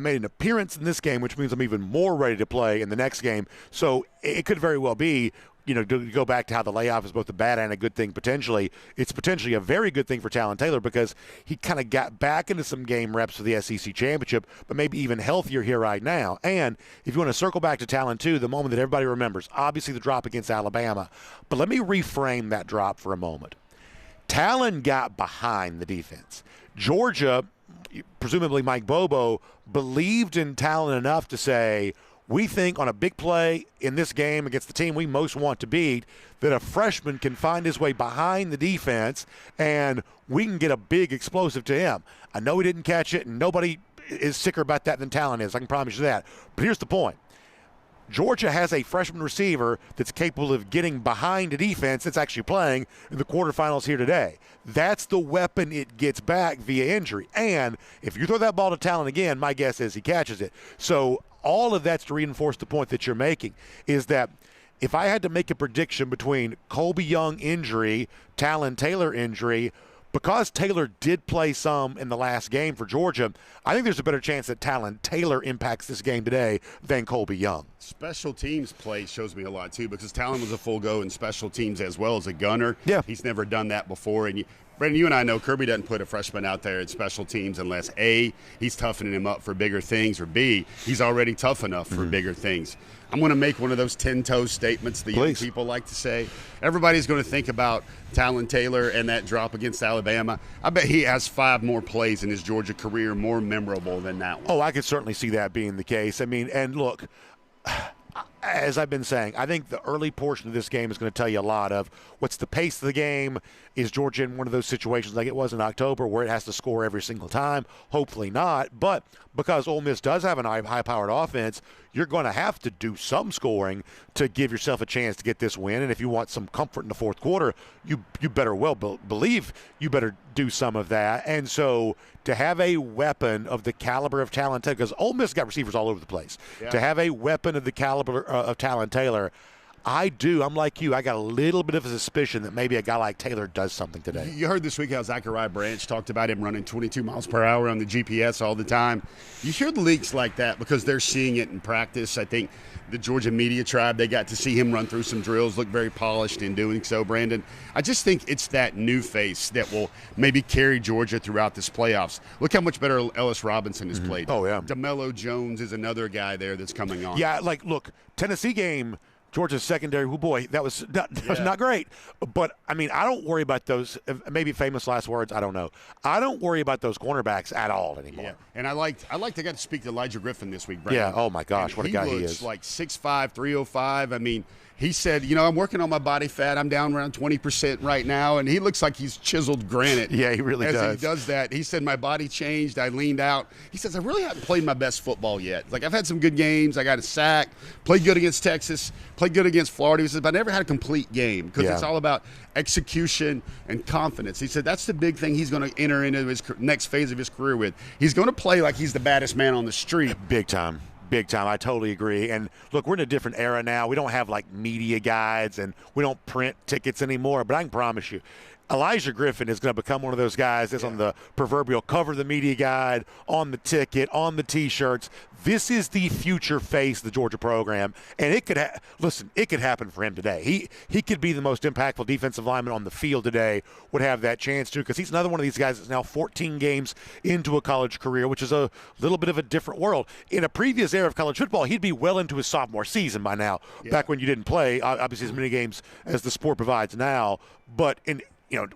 A: made an appearance in this game, which means I'm even more ready to play in the next game. So it could very well be, to go back to how the layoff is both a bad and a good thing potentially. It's potentially a very good thing for Talon Taylor because he kind of got back into some game reps for the SEC championship, but maybe even healthier here right now. And if you want to circle back to Talon too, the moment that everybody remembers, obviously the drop against Alabama. But let me reframe that drop for a moment. Talon got behind the defense. Georgia, presumably Mike Bobo, believed in Talon enough to say, we think on a big play in this game against the team we most want to beat that a freshman can find his way behind the defense and we can get a big explosive to him. I know he didn't catch it, and nobody is sicker about that than Talon is. I can promise you that. But here's the point. Georgia has a freshman receiver that's capable of getting behind a defense that's actually playing in the quarterfinals here today. That's the weapon it gets back via injury. And if you throw that ball to Talon again, my guess is he catches it. So all of that's to reinforce the point that you're making, is that if I had to make a prediction between Colby Young injury, Talon Taylor injury, because Taylor did play some in the last game for Georgia, I think there's a better chance that Talon Taylor impacts this game today than Colby Young.
G: Special teams play shows me a lot, too, because Talon was a full go in special teams as well as a gunner.
A: Yeah.
G: He's never done that before. And Brandon, you and I know Kirby doesn't put a freshman out there at special teams unless, A, he's toughening him up for bigger things, or B, he's already tough enough for bigger things. I'm going to make one of those 10-toe statements the young people like to say. Everybody's going to think about Talon Taylor and that drop against Alabama. I bet he has 5 more plays in his Georgia career more memorable than that one.
A: Oh, I could certainly see that being the case. I mean, and look, as I've been saying, I think the early portion of this game is going to tell you a lot of what's the pace of the game. Is Georgia in one of those situations like it was in October where it has to score every single time? Hopefully not. But because Ole Miss does have a high-powered offense, you're going to have to do some scoring to give yourself a chance to get this win. And if you want some comfort in the fourth quarter, you better believe you better do some of that. And so to have a weapon of the caliber of Talon Taylor, because Ole Miss got receivers all over the place, to have a weapon of the caliber of Talon Taylor, I'm like you. I got a little bit of a suspicion that maybe a guy like Taylor does something today.
G: You heard this week how Zachariah Branch talked about him running 22 miles per hour on the GPS all the time. You hear the leaks like that because they're seeing it in practice. I think the Georgia media tribe, they got to see him run through some drills, look very polished in doing so, Brandon. I just think it's that new face that will maybe carry Georgia throughout this playoffs. Look how much better Ellis Robinson has played.
A: Oh, yeah.
G: DeMello Jones is another guy there that's coming on.
A: Yeah, look, Tennessee game, Georgia's secondary, that was not great. But, I mean, I don't worry about those, maybe famous last words, I don't know. I don't worry about those cornerbacks at all anymore.
G: Yeah, and I got to speak to Elijah Griffin this week, Brandon.
A: Yeah, oh, my gosh, what a guy he is.
G: He looks like 6'5", 305. I mean, he said, I'm working on my body fat. I'm down around 20% right now, and he looks like he's chiseled granite.
A: Yeah, he really does.
G: As he does that. He said, my body changed. I leaned out. He says, I really haven't played my best football yet. Like, I've had some good games. I got a sack, played good against Texas, played good against Florida. He said, but I never had a complete game because it's all about execution and confidence. He said that's the big thing he's going to enter into his next phase of his career with. He's going to play like he's the baddest man on the street.
A: Big time. Big time. I totally agree. And look, we're in a different era now. We don't have media guides and we don't print tickets anymore. But I can promise you, Elijah Griffin is going to become one of those guys that's on the proverbial cover of the media guide, on the ticket, on the T-shirts. This is the future face of the Georgia program, and it could it could happen for him today. He could be the most impactful defensive lineman on the field today, would have that chance to, because he's another one of these guys that's now 14 games into a college career, which is a little bit of a different world. In a previous era of college football, he'd be well into his sophomore season by now, back when you didn't play, obviously as many games as the sport provides now. But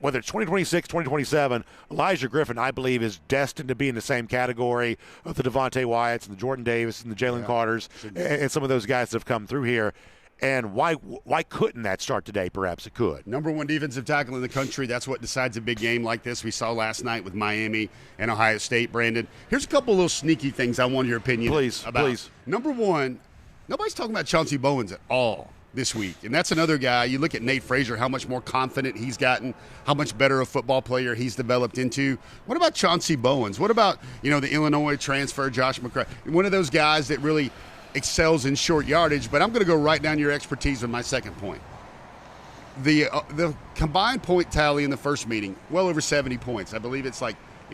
A: whether it's 2026, 2027, Elijah Griffin, I believe, is destined to be in the same category of the Devontae Wyatts and the Jordan Davis and the Jalen Carters and some of those guys that have come through here. And why couldn't that start today? Perhaps it could.
G: Number one defensive tackle in the country. That's what decides a big game like this. We saw last night with Miami and Ohio State, Brandon. Here's a couple of little sneaky things I want your opinion about.
A: Please.
G: Number one, nobody's talking about Chauncey Bowens at all this week. And that's another guy. You look at Nate Frazier, how much more confident he's gotten, how much better a football player he's developed into. What about Chauncey Bowens? What about, the Illinois transfer, Josh McCray? One of those guys that really excels in short yardage, but I'm going to go right down your expertise with my second point. The combined point tally in the first meeting, well over 70 points. I believe it's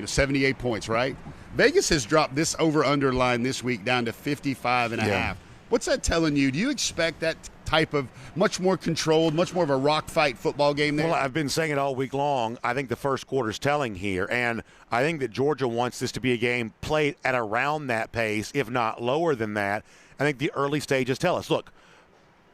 G: 78 points, right? Vegas has dropped this over-under line this week down to 55.5.
A: Yeah.
G: What's that telling you? Do you expect that type of much more controlled, much more of a rock fight football game there?
A: Well, I've been saying it all week long. I think the first quarter's telling here, and I think that Georgia wants this to be a game played at around that pace, if not lower than that. I think the early stages tell us, look,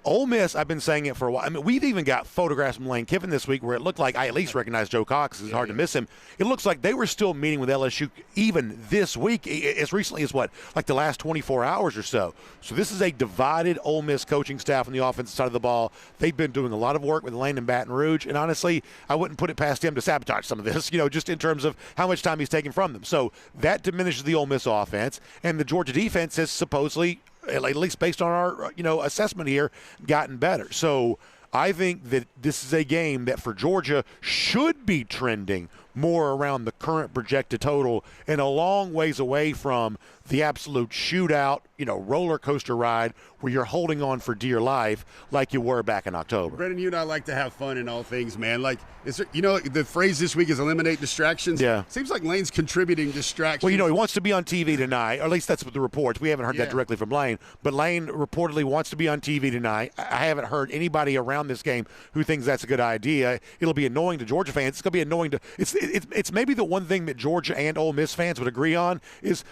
A: Ole Miss, I've been saying it for a while. I mean, we've even got photographs from Lane Kiffin this week where it looked like I at least recognized Joe Cox. It's hard to miss him. It looks like they were still meeting with LSU even this week, as recently as the last 24 hours or so. So this is a divided Ole Miss coaching staff on the offensive side of the ball. They've been doing a lot of work with Lane and Baton Rouge, and honestly, I wouldn't put it past him to sabotage some of this, just in terms of how much time he's taking from them. So that diminishes the Ole Miss offense, and the Georgia defense has supposedly, at least based on our assessment here, gotten better. So I think that this is a game that for Georgia should be trending more around the current projected total and a long ways away from the absolute shootout, roller coaster ride where you're holding on for dear life like you were back in October.
G: Brendan, you and I like to have fun in all things, man. Is there, the phrase this week is eliminate distractions.
A: Yeah.
G: Seems like Lane's contributing distractions.
A: Well, he wants to be on TV tonight, or at least that's what the reports. We haven't heard that directly from Lane, but Lane reportedly wants to be on TV tonight. I haven't heard anybody around this game who thinks that's a good idea. It'll be annoying to Georgia fans. It's going to be annoying to it's maybe the one thing that Georgia and Ole Miss fans would agree on is,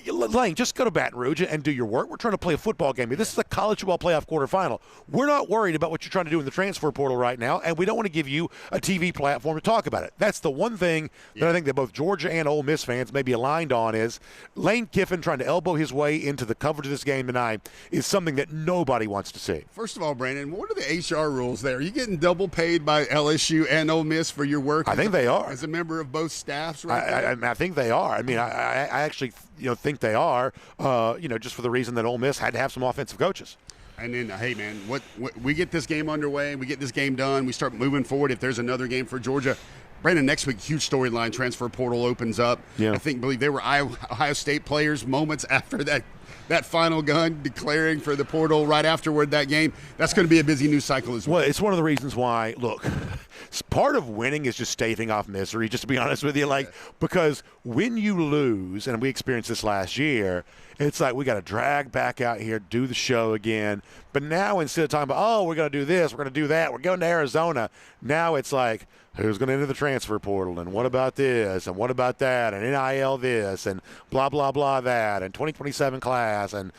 A: Lane, just go to Baton Rouge and do your work. We're trying to play a football game. This is a college football playoff quarterfinal. We're not worried about what you're trying to do in the transfer portal right now, and we don't want to give you a TV platform to talk about it. That's the one thing that I think that both Georgia and Ole Miss fans may be aligned on is Lane Kiffin trying to elbow his way into the coverage of this game tonight is something that nobody wants to see.
G: First of all, Brandon, what are the HR rules there? Are you getting double paid by LSU and Ole Miss for your work?
A: I think they are.
G: As a member of both staffs,
A: right? I think they are. I mean, I actually think they are, just for the reason that Ole Miss had to have some offensive coaches.
G: And then, hey, man, what we get this game underway, we get this game done, we start moving forward. If there's another game for Georgia, Brandon, next week, huge storyline. Transfer portal opens up.
A: Yeah.
G: Believe they were Ohio State players moments after that final gun declaring for the portal right afterward that game. That's going to be a busy news cycle as well.
A: Well, it's one of the reasons why, look, part of winning is just staving off misery, just to be honest with you. Because when you lose, and we experienced this last year, it's like we got to drag back out here, do the show again. But now instead of talking about, we're going to do this, we're going to do that, we're going to Arizona, now it's like, who's going to enter the transfer portal, and what about this, and what about that, and NIL this, and blah, blah, blah that, and 2027 class, and,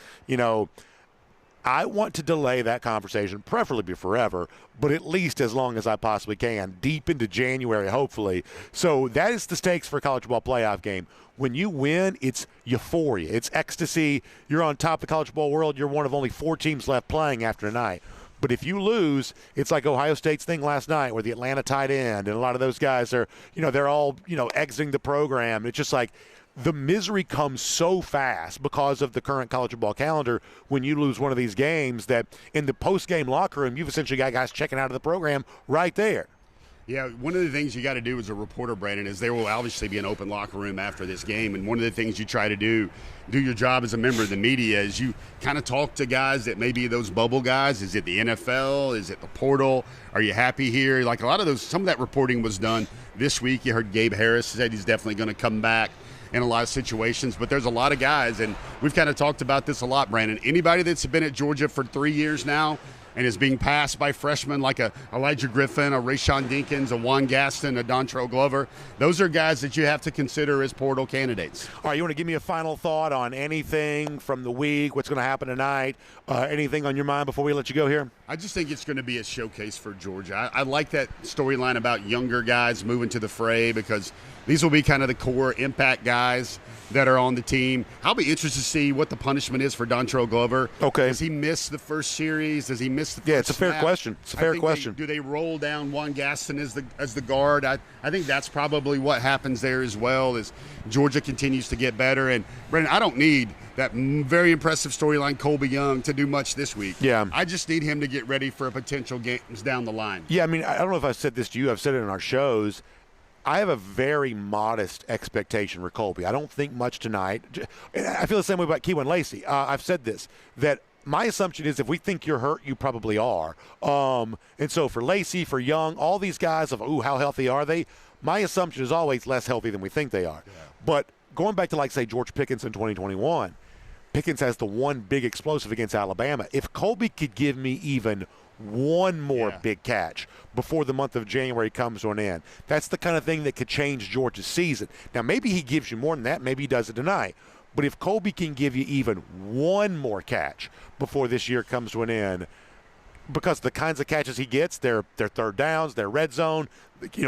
A: I want to delay that conversation, preferably forever, but at least as long as I possibly can, deep into January, hopefully. So that is the stakes for a college football playoff game. When you win, it's euphoria. It's ecstasy. You're on top of the college football world. You're one of only 4 teams left playing after tonight. But if you lose, it's like Ohio State's thing last night where the Atlanta tight end and a lot of those guys are, they're all, exiting the program. It's just like the misery comes so fast because of the current college football calendar when you lose one of these games that in the post-game locker room, you've essentially got guys checking out of the program right there.
G: Yeah, one of the things you got to do as a reporter, Brandon, is there will obviously be an open locker room after this game. And one of the things you try to do your job as a member of the media is you kind of talk to guys that may be those bubble guys. Is it the NFL? Is it the portal? Are you happy here? Like a lot of some of that reporting was done this week. You heard Gabe Harris said he's definitely going to come back in a lot of situations, but there's a lot of guys, and we've kind of talked about this a lot, Brandon. Anybody that's been at Georgia for 3 years now and is being passed by freshmen like a Elijah Griffin, a Rayshawn Dinkins, a Juan Gaston, a Dontrell Glover, those are guys that you have to consider as portal candidates.
A: All right, you want to give me a final thought on anything from the week, what's going to happen tonight, anything on your mind before we let you go here?
G: I just think it's going to be a showcase for Georgia. I like that storyline about younger guys moving to the fray because these will be kind of the core impact guys that are on the team. I'll be interested to see what the punishment is for Dontrell Glover.
A: Okay.
G: Does he miss the first series? Does he miss the first
A: it's a fair
G: snap?
A: question. It's a fair question.
G: Do they roll down Juan Gaston as the guard? I think that's probably what happens there as well as Georgia continues to get better. And, Brandon, I don't need that very impressive storyline Colby Young to do much this week.
A: Yeah.
G: I just need him to get ready for potential games down the line.
A: Yeah, I mean, I don't know if I've said this to you. I've said it in our shows. I have a very modest expectation for Colby. I don't think much tonight. And I feel the same way about Keewan Lacey. I've said this, that my assumption is if we think you're hurt, you probably are. And so for Lacey, for Young, all these guys of, how healthy are they? My assumption is always less healthy than we think they are. Yeah. But going back to, like, say, George Pickens in 2021, Pickens has the one big explosive against Alabama. If Colby could give me even one more big catch before the month of January comes to an end, that's the kind of thing that could change Georgia's season. Now, maybe he gives you more than that. Maybe he does it tonight. But if Colby can give you even one more catch before this year comes to an end, because the kinds of catches he gets, they're third downs, they're red zone.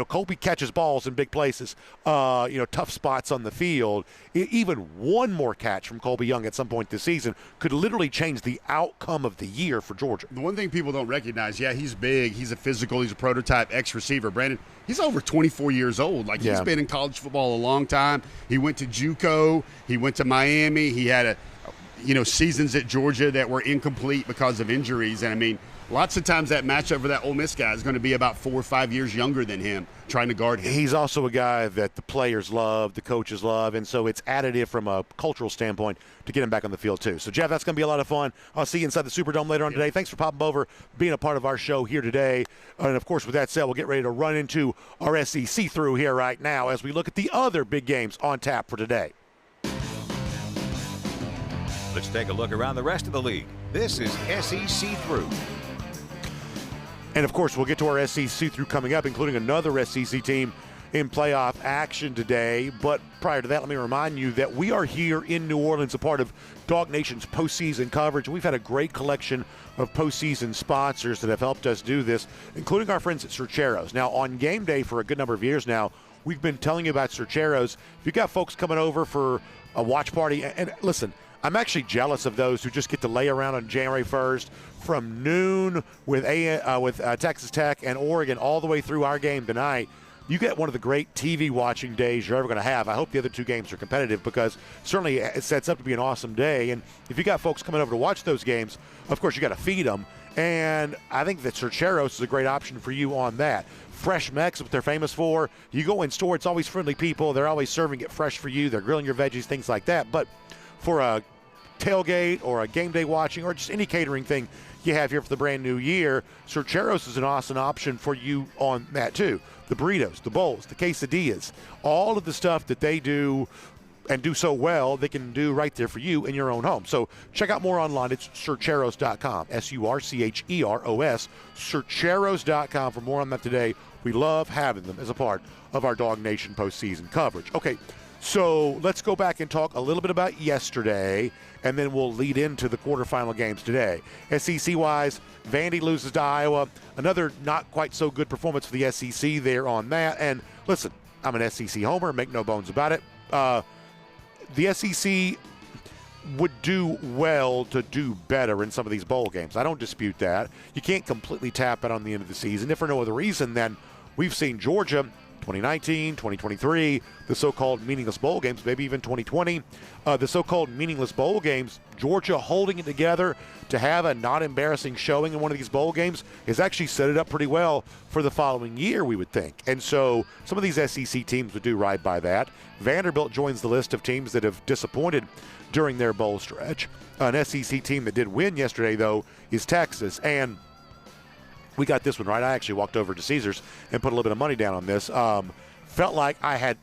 A: Colby catches balls in big places, tough spots on the field. Even one more catch from Colby Young at some point this season could literally change the outcome of the year for Georgia.
G: The one thing people don't recognize, he's big, he's a physical, he's a prototype ex-receiver. Brandon, he's over 24 years old. He's been in college football a long time. He went to JUCO, he went to Miami, he had seasons at Georgia that were incomplete because of injuries. And I mean, lots of times that matchup for that Ole Miss guy is going to be about 4 or 5 years younger than him, trying to guard him.
A: He's also a guy that the players love, the coaches love, and so it's additive from a cultural standpoint to get him back on the field too. So, Jeff, that's going to be a lot of fun. I'll see you inside the Superdome later on today. Thanks for popping over, being a part of our show here today. And, of course, with that said, we'll get ready to run into our SEC through here right now as we look at the other big games on tap for today.
D: Let's take a look around the rest of the league. This is SEC Through.
A: And, of course, we'll get to our SEC through coming up, including another SEC team in playoff action today. But prior to that, let me remind you that we are here in New Orleans, a part of DawgNation's postseason coverage. We've had a great collection of postseason sponsors that have helped us do this, including our friends at Cercheros. Now, on game day for a good number of years now, we've been telling you about Cercheros. If you've got folks coming over for a watch party, and listen, I'm actually jealous of those who just get to lay around on January 1st from noon with Texas Tech and Oregon all the way through our game tonight. You get one of the great TV watching days you're ever going to have. I hope the other two games are competitive because certainly it sets up to be an awesome day. And if you got folks coming over to watch those games, of course you got to feed them. And I think that Cercheros is a great option for you on that. Fresh Mex, what they're famous for. You go in store, it's always friendly people. They're always serving it fresh for you. They're grilling your veggies, things like that. But for a tailgate or a game day watching or just any catering thing you have here for the brand new year, Cercheros is an awesome option for you on that too. The burritos, the bowls, the quesadillas, all of the stuff that they do and do so well, they can do right there for you in your own home. So check out more online. It's Cercheros.com, Surcheros, Cercheros.com for more on that today. We love having them as a part of our DawgNation postseason coverage. Okay, so let's go back and talk a little bit about yesterday, and then we'll lead into the quarterfinal games today. SEC-wise, Vandy loses to Iowa. Another not quite so good performance for the SEC there on that. And listen, I'm an SEC homer, make no bones about it. The SEC would do well to do better in some of these bowl games. I don't dispute that. You can't completely tap it on the end of the season, if for no other reason than we've seen Georgia 2019, 2023, the so-called meaningless bowl games, maybe even 2020, the so-called meaningless bowl games, Georgia holding it together to have a not embarrassing showing in one of these bowl games has actually set it up pretty well for the following year, we would think. And so some of these SEC teams would do right by that. Vanderbilt joins the list of teams that have disappointed during their bowl stretch. An SEC team that did win yesterday, though, is Texas. And we got this one right. I actually walked over to Caesars and put a little bit of money down on this. Felt like I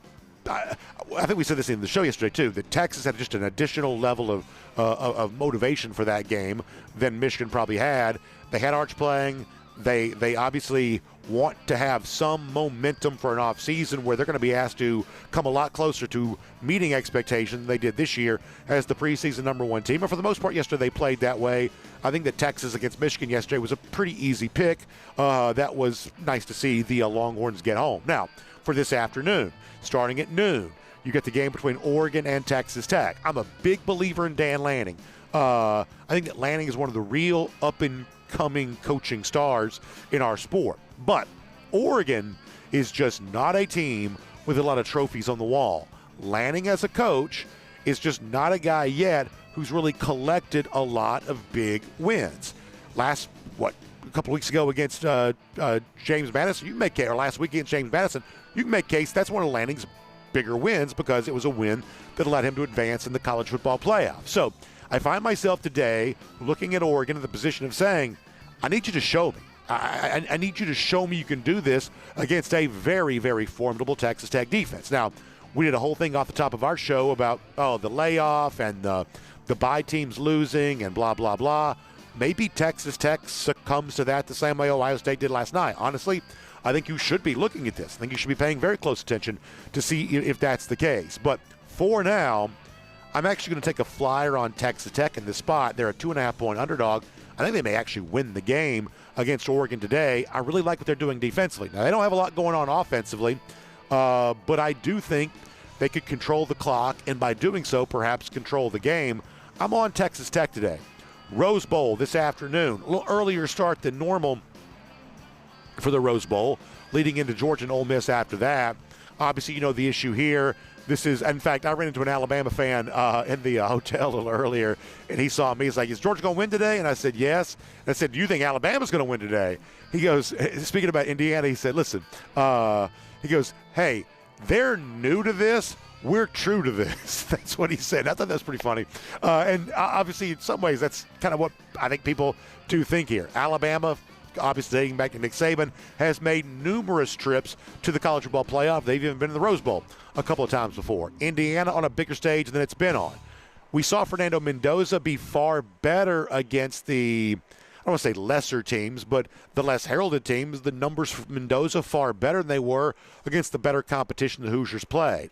A: think we said this in the show yesterday, too, that Texas had just an additional level of motivation for that game than Michigan probably had. They had Arch playing. They obviously want to have some momentum for an offseason where they're going to be asked to come a lot closer to meeting expectations than they did this year as the preseason number 1 team. And for the most part, yesterday they played that way. I think that Texas against Michigan yesterday was a pretty easy pick. That was nice to see the Longhorns get home. Now, for this afternoon, starting at noon, you get the game between Oregon and Texas Tech. I'm a big believer in Dan Lanning. I think that Lanning is one of the real up-and-coming coaching stars in our sport. But Oregon is just not a team with a lot of trophies on the wall. Lanning as a coach is just not a guy yet who's really collected a lot of big wins. A couple weeks ago against James Madison, you can make case, or last week against James Madison, you can make case that's one of Lanning's bigger wins because it was a win that allowed him to advance in the college football playoff. So I find myself today looking at Oregon in the position of saying, I need you to show me. I need you to show me you can do this against a very, very formidable Texas Tech defense. Now, we did a whole thing off the top of our show about, the layoff and the bye teams losing and blah, blah, blah. Maybe Texas Tech succumbs to that the same way Ohio State did last night. Honestly, I think you should be looking at this. I think you should be paying very close attention to see if that's the case. But for now, I'm actually going to take a flyer on Texas Tech in this spot. They're a 2.5-point underdog. I think they may actually win the game against Oregon today. I really like what they're doing defensively. Now, they don't have a lot going on offensively, but I do think they could control the clock, and by doing so, perhaps control the game. I'm on Texas Tech today. Rose Bowl this afternoon. A little earlier start than normal for the Rose Bowl, leading into Georgia and Ole Miss after that. Obviously, you know the issue here. This is, in fact, I ran into an Alabama fan in the hotel a little earlier, and he saw me. He's like, is Georgia going to win today? And I said, yes. And I said, do you think Alabama's going to win today? He goes, speaking about Indiana, he said, listen, he goes, hey, they're new to this. We're true to this. That's what he said. I thought that was pretty funny. And obviously, in some ways, that's kind of what I think people do think here. Alabama, obviously dating back to Nick Saban, has made numerous trips to the college football playoff. They've even been in the Rose Bowl a couple of times before. Indiana on a bigger stage than it's been on. We saw Fernando Mendoza be far better against the, I don't want to say lesser teams, but the less heralded teams. The numbers for Mendoza far better than they were against the better competition the Hoosiers played.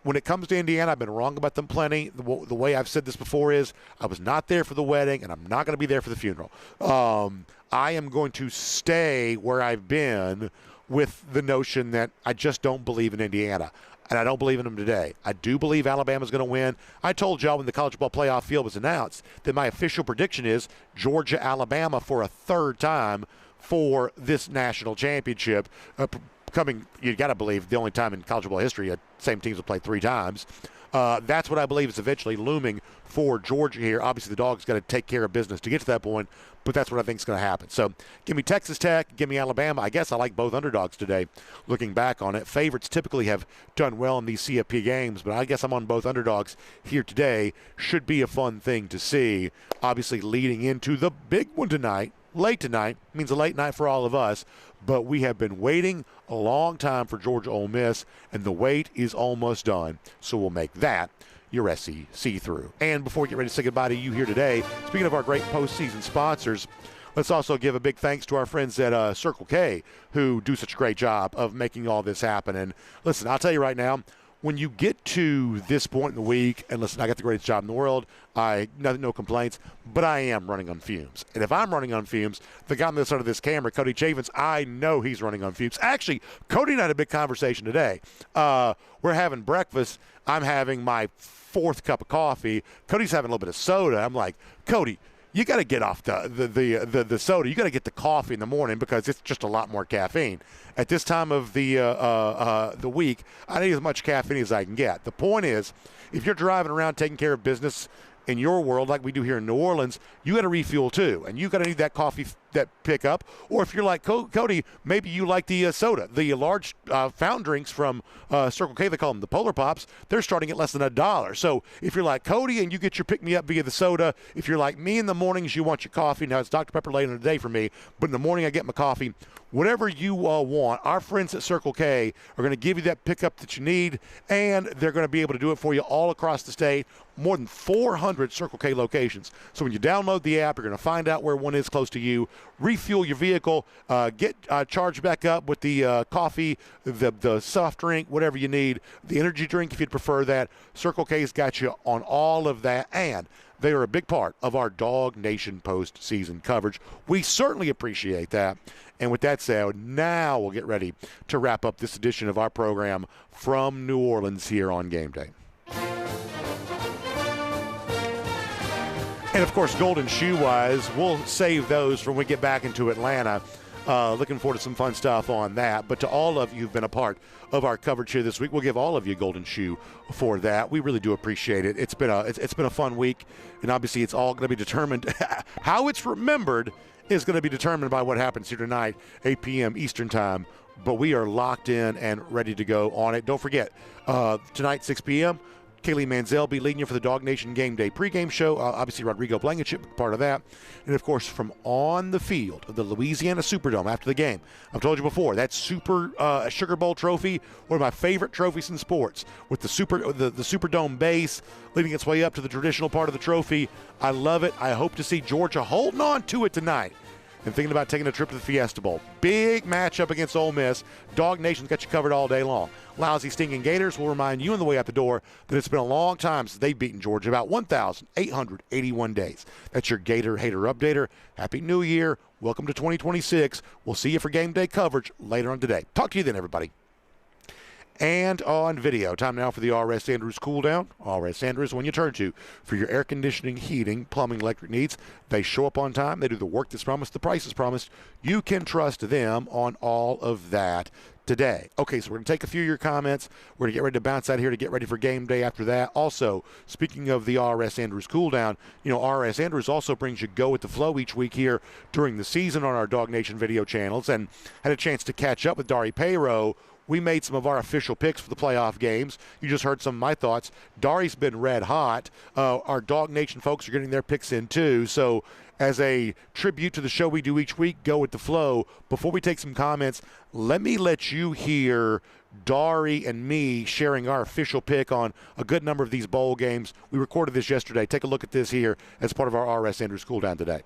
A: When it comes to Indiana, I've been wrong about them plenty. The way I've said this before is I was not there for the wedding, and I'm not going to be there for the funeral. I am going to stay where I've been with the notion that I just don't believe in Indiana, and I don't believe in them today. I do believe Alabama's going to win. I told y'all when the college football playoff field was announced that my official prediction is Georgia-Alabama for a third time for this national championship. You got to believe, the only time in college football history same teams will play 3 times. That's what I believe is eventually looming for Georgia here. Obviously, the Dogs got to take care of business to get to that point, but that's what I think is going to happen. So give me Texas Tech, give me Alabama. I guess I like both underdogs today, looking back on it. Favorites typically have done well in these CFP games, but I guess I'm on both underdogs here today. Should be a fun thing to see. Obviously, leading into the big one tonight. Late tonight means a late night for all of us, but we have been waiting a long time for Georgia Ole Miss, and the wait is almost done. So we'll make that your SEC through. And before we get ready to say goodbye to you here today, speaking of our great postseason sponsors, let's also give a big thanks to our friends at Circle K who do such a great job of making all this happen. And listen, I'll tell you right now, when you get to this point in the week, and listen, I got the greatest job in the world, no complaints, but I am running on fumes. And if I'm running on fumes, the guy on the other side of this camera, Cody Chavins, I know he's running on fumes. Actually, Cody and I had a big conversation today. We're having breakfast. I'm having my 4th cup of coffee. Cody's having a little bit of soda. I'm like, Cody, you got to get off the soda. You got to get the coffee in the morning because it's just a lot more caffeine. At this time of the week, I need as much caffeine as I can get. The point is, if you're driving around taking care of business in your world like we do here in New Orleans, you got to refuel too, and you got to need that coffee that pickup. Or if you're like Cody, maybe you like the soda. The large fountain drinks from Circle K, they call them the Polar Pops, they're starting at less than $1. So if you're like Cody and you get your pick-me-up via the soda, if you're like me in the mornings, you want your coffee. Now, it's Dr. Pepper later in the day for me, but in the morning I get my coffee. whatever you want, our friends at Circle K are going to give you that pickup that you need, and they're going to be able to do it for you all across the state. More than 400 Circle K locations. So when you download the app, you're going to find out where one is close to you, refuel your vehicle, get charged back up with the coffee, the soft drink, whatever you need, the energy drink if you'd prefer that. Circle K's got you on all of that, and they are a big part of our Dog Nation postseason coverage. We certainly appreciate that. And with that said, now we'll get ready to wrap up this edition of our program from New Orleans here on Game Day. And, of course, Golden Shoe-wise, we'll save those when we get back into Atlanta. Looking forward to some fun stuff on that. But to all of you who've been a part of our coverage here this week, we'll give all of you a Golden Shoe for that. We really do appreciate it. It's been a fun week, and obviously it's all going to be determined. How it's remembered is going to be determined by what happens here tonight, 8 p.m. Eastern Time. But we are locked in and ready to go on it. Don't forget, tonight, 6 p.m., Kaylee Manziel will be leading you for the Dog Nation Game Day pregame show. Obviously, Rodrigo Blankenship, part of that. And, of course, from on the field of the Louisiana Superdome after the game, I've told you before, that Sugar Bowl trophy, one of my favorite trophies in sports, with the Superdome base leading its way up to the traditional part of the trophy. I love it. I hope to see Georgia holding on to it tonight and thinking about taking a trip to the Fiesta Bowl. Big matchup against Ole Miss. Dog Nation's got you covered all day long. Lousy stinging Gators will remind you on the way out the door that it's been a long time since they've beaten Georgia, about 1,881 days. That's your Gator Hater Updater. Happy New Year. Welcome to 2026. We'll see you for game day coverage later on today. Talk to you then, everybody. And on video, time now for the R.S. Andrews Cooldown. R.S. Andrews, when you turn to for your air conditioning, heating, plumbing, electric needs. They show up on time. They do the work that's promised, the price is promised. You can trust them on all of that today. Okay, so we're going to take a few of your comments. We're going to get ready to bounce out here to get ready for game day after that. Also, speaking of the R.S. Andrews Cooldown, R.S. Andrews also brings you Go with the Flow each week here during the season on our Dog Nation video channels, and had a chance to catch up with Dari Payro. We made some of our official picks for the playoff games. You just heard some of my thoughts. Dari's been red hot. Our Dog Nation folks are getting their picks in too. So as a tribute to the show we do each week, Go with the Flow, before we take some comments, let me let you hear Dari and me sharing our official pick on a good number of these bowl games. We recorded this yesterday. Take a look at this here as part of our R.S. Andrews Cooldown today.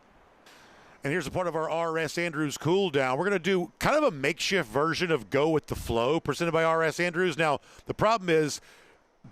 A: And here's a part of our R.S. Andrews Cooldown. We're going to do kind of a makeshift version of Go with the Flow presented by R.S. Andrews. Now, the problem is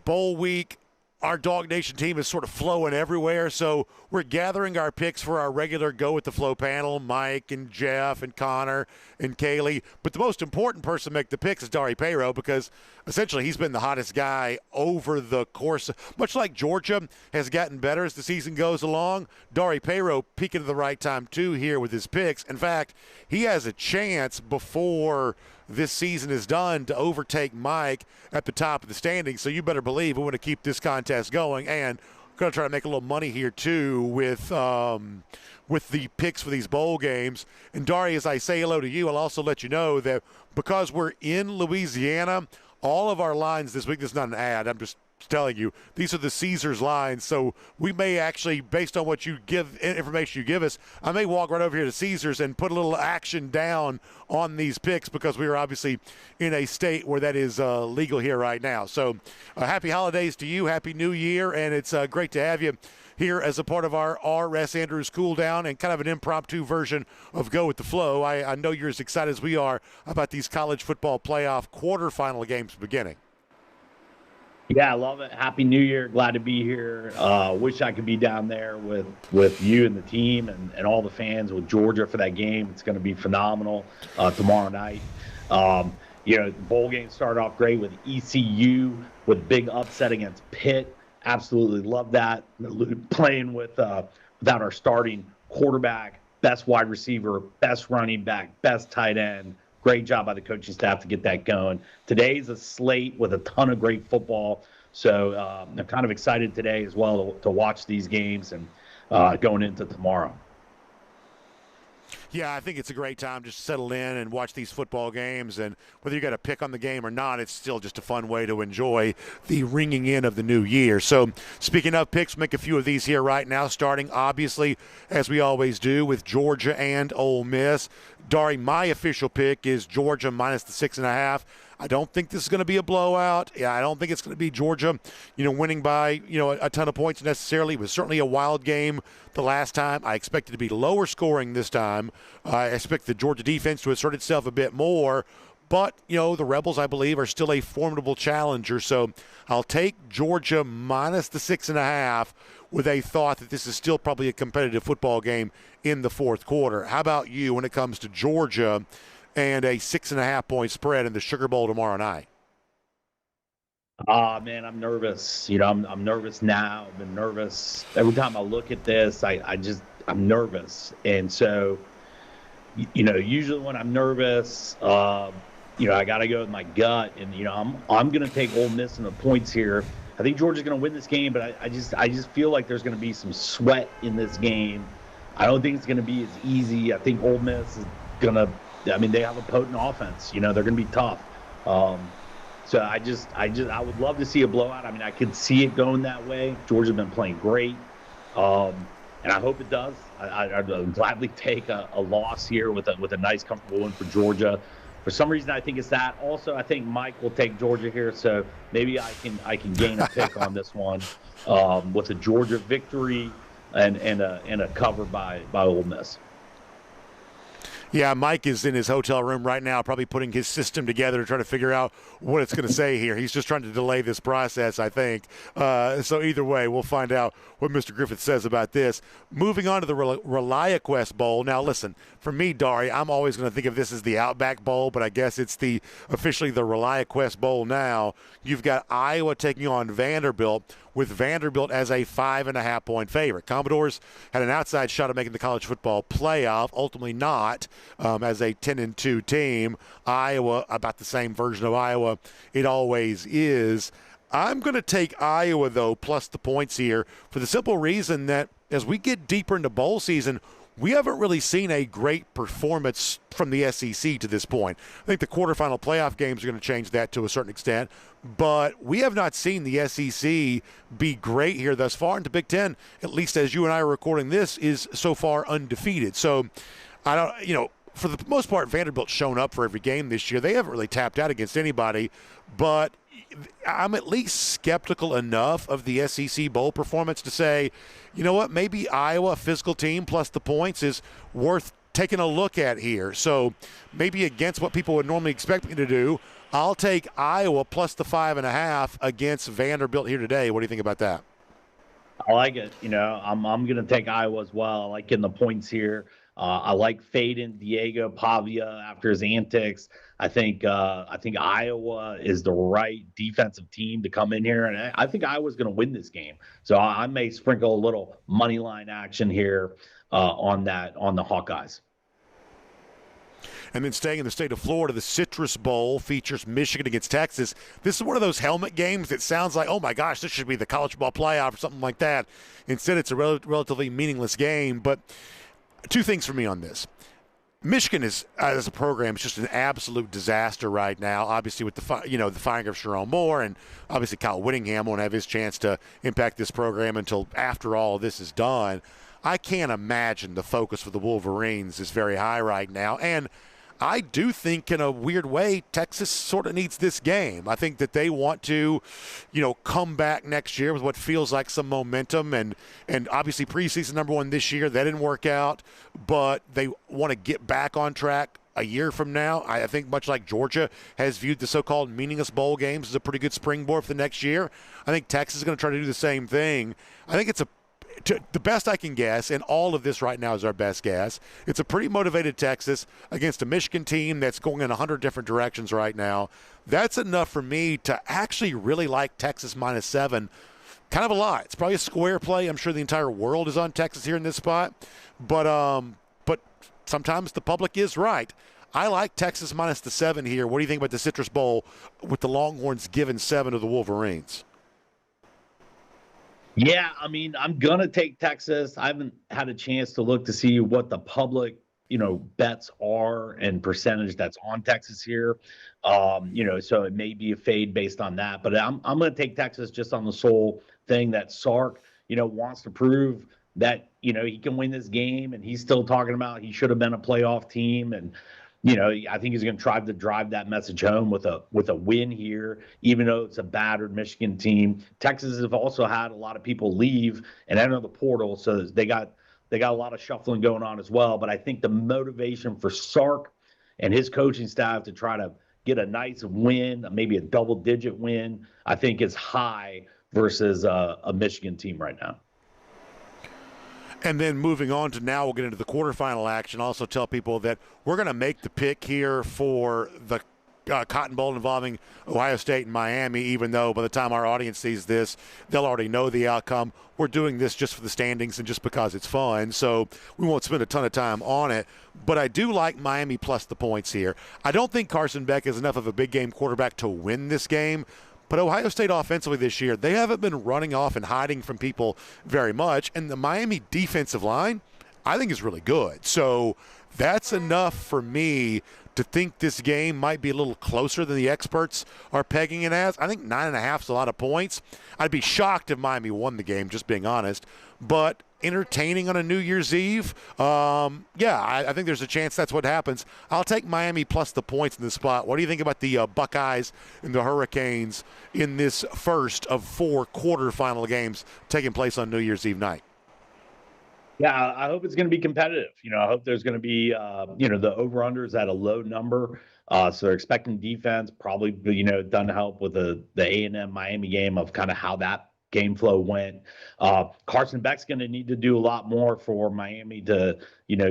A: bowl week, our Dog Nation team is sort of flowing everywhere, so we're gathering our picks for our regular Go with the Flow panel, Mike and Jeff and Connor and Kaylee. But the most important person to make the picks is Dari Payro, because essentially he's been the hottest guy over the course. Much like Georgia has gotten better as the season goes along, Dari Payro peaking at the right time too here with his picks. In fact, he has a chance before this season is done to overtake Mike at the top of the standings. So you better believe we want to keep this contest going, and we're going to try to make a little money here too with the picks for these bowl games. And Dari, as I say hello to you, I'll also let you know that because we're in Louisiana, all of our lines this week, this is not an ad, I'm just telling you, these are the Caesars lines. So we may actually, based on what you give, information you give us, I may walk right over here to Caesars and put a little action down on these picks, because we are obviously in a state where that is legal here right now. So happy holidays to you, happy New Year, and it's great to have you here as a part of our R.S. Andrews Cooldown and kind of an impromptu version of Go with the Flow. I know you're as excited as we are about these college football playoff quarterfinal games beginning.
H: Yeah, I love it. Happy New Year. Glad to be here. Wish I could be down there with you and the team and all the fans with Georgia for that game. It's going to be phenomenal tomorrow night. The bowl game started off great with ECU with big upset against Pitt. Absolutely love that. Playing without our starting quarterback, best wide receiver, best running back, best tight end. Great job by the coaching staff to get that going. Today's a slate with a ton of great football. So I'm kind of excited today as well to watch these games and going into tomorrow.
A: Yeah, I think it's a great time just to settle in and watch these football games. And whether you got a pick on the game or not, it's still just a fun way to enjoy the ringing in of the new year. So, speaking of picks, make a few of these here right now, starting obviously, as we always do, with Georgia and Ole Miss. Dari, my official pick is Georgia minus the 6.5. I don't think this is going to be a blowout. Yeah, I don't think it's going to be Georgia, winning by, a ton of points necessarily. It was certainly a wild game the last time. I expect it to be lower scoring this time. I expect the Georgia defense to assert itself a bit more. But, the Rebels, I believe, are still a formidable challenger. So I'll take Georgia minus the 6.5 with a thought that this is still probably a competitive football game in the fourth quarter. How about you when it comes to Georgia and a 6.5 point spread in the Sugar Bowl tomorrow night?
H: Man, I'm nervous. I'm nervous now. I've been nervous every time I look at this. I'm nervous, and so usually when I'm nervous, I got to go with my gut, and I'm going to take Ole Miss in the points here. I think Georgia's going to win this game, but I just feel like there's going to be some sweat in this game. I don't think it's going to be as easy. I think Ole Miss is going to. They have a potent offense. They're going to be tough. So I would love to see a blowout. I could see it going that way. Georgia's been playing great, and I hope it does. I'd gladly take a loss here with a nice, comfortable win for Georgia. For some reason, I think it's that. Also, I think Mike will take Georgia here, so maybe I can gain a pick on this one with a Georgia victory and a cover by Ole Miss.
A: Yeah, Mike is in his hotel room right now, probably putting his system together to try to figure out what it's going to say here. He's just trying to delay this process, I think. So either way, we'll find out what Mr. Griffith says about this. Moving on to the ReliaQuest Bowl. Now, listen, for me, Dari, I'm always going to think of this as the Outback Bowl, but I guess it's officially the ReliaQuest Bowl now. You've got Iowa taking on Vanderbilt, with Vanderbilt as a 5.5 point favorite. Commodores had an outside shot at making the college football playoff, ultimately not, as a 10-2 team. Iowa, about the same version of Iowa it always is. I'm going to take Iowa, though, plus the points here for the simple reason that as we get deeper into bowl season, we haven't really seen a great performance from the SEC to this point. I think the quarterfinal playoff games are going to change that to a certain extent, but we have not seen the SEC be great here thus far. And the Big Ten, at least as you and I are recording this, is so far undefeated. So I don't, for the most part, Vanderbilt's shown up for every game this year. They haven't really tapped out against anybody, but I'm at least skeptical enough of the SEC bowl performance to say, you know what, maybe Iowa, physical team plus the points, is worth taking a look at here. So maybe against what people would normally expect me to do, I'll take Iowa plus the 5.5 against Vanderbilt here today. What do you think about that?
H: I like it. I'm going to take Iowa as well. I like getting the points here. I like fading Diego Pavia after his antics. I think Iowa is the right defensive team to come in here, and I think Iowa's going to win this game. So I may sprinkle a little money line action here on the Hawkeyes.
A: And then staying in the state of Florida, the Citrus Bowl features Michigan against Texas. This is one of those helmet games that sounds like, oh my gosh, this should be the college football playoff or something like that. Instead, it's a relatively meaningless game. But two things for me on this. Michigan is, as a program, is just an absolute disaster right now. Obviously, with the firing of Sharon Moore, and obviously Kyle Whittingham won't have his chance to impact this program until after all of this is done. I can't imagine the focus for the Wolverines is very high right now, and I do think in a weird way Texas sort of needs this game. I think that they want to, come back next year with what feels like some momentum, and obviously preseason number one this year, that didn't work out, but they want to get back on track a year from now. I think much like Georgia has viewed the so-called meaningless bowl games as a pretty good springboard for the next year, I think Texas is going to try to do the same thing. I think it's the best I can guess, and all of this right now is our best guess, it's a pretty motivated Texas against a Michigan team that's going in 100 different directions right now. That's enough for me to actually really like Texas -7 kind of a lot. It's probably a square play. I'm sure the entire world is on Texas here in this spot, but sometimes the public is right. I like Texas -7 here. What do you think about the Citrus Bowl with the Longhorns giving 7 to the Wolverines?
H: Yeah, I'm going to take Texas. I haven't had a chance to look to see what the public bets are and percentage that's on Texas here. So it may be a fade based on that. But I'm going to take Texas just on the sole thing that Sark, wants to prove that, he can win this game. And he's still talking about he should have been a playoff team. And, I think he's going to try to drive that message home with a win here, even though it's a battered Michigan team. Texas have also had a lot of people leave and enter the portal, so they got a lot of shuffling going on as well. But I think the motivation for Sark and his coaching staff to try to get a nice win, maybe a double-digit win, I think is high versus a Michigan team right now.
A: And then moving on to now, we'll get into the quarterfinal action. Also tell people that we're going to make the pick here for the Cotton Bowl involving Ohio State and Miami, even though by the time our audience sees this, they'll already know the outcome. We're doing this just for the standings and just because it's fun, so we won't spend a ton of time on it. But I do like Miami plus the points here. I don't think Carson Beck is enough of a big game quarterback to win this game. But Ohio State offensively this year, they haven't been running off and hiding from people very much. And the Miami defensive line, I think, is really good. So that's enough for me to think this game might be a little closer than the experts are pegging it as. I think 9.5 is a lot of points. I'd be shocked if Miami won the game, just being honest. But entertaining on a New Year's Eve, I think there's a chance that's what happens. I'll take Miami plus the points in this spot. What do you think about the Buckeyes and the Hurricanes in this first of 4 quarterfinal games taking place on New Year's Eve night?
H: Yeah, I hope it's going to be competitive. I hope there's going to be, the over-unders at a low number. So they're expecting defense, probably, doesn't help with the A&M Miami game of kind of how that game flow went. Carson Beck's going to need to do a lot more for Miami to,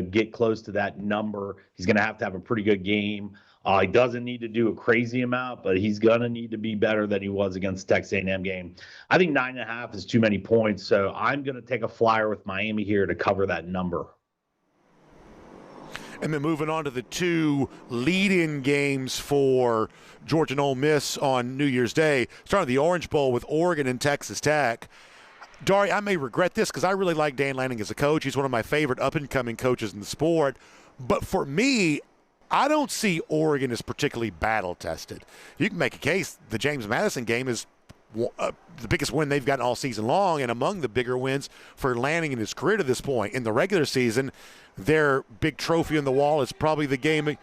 H: get close to that number. He's going to have a pretty good game. He doesn't need to do a crazy amount, but he's going to need to be better than he was against the Texas A&M game. I think 9.5 is too many points, so I'm going to take a flyer with Miami here to cover that number.
A: And then moving on to the 2 lead-in games for Georgia and Ole Miss on New Year's Day, starting the Orange Bowl with Oregon and Texas Tech. Dari, I may regret this because I really like Dan Lanning as a coach. He's one of my favorite up-and-coming coaches in the sport. But for me, I don't see Oregon as particularly battle-tested. You can make a case the James Madison game is the biggest win they've gotten all season long and among the bigger wins for Lanning in his career to this point. In the regular season, their big trophy on the wall is probably the game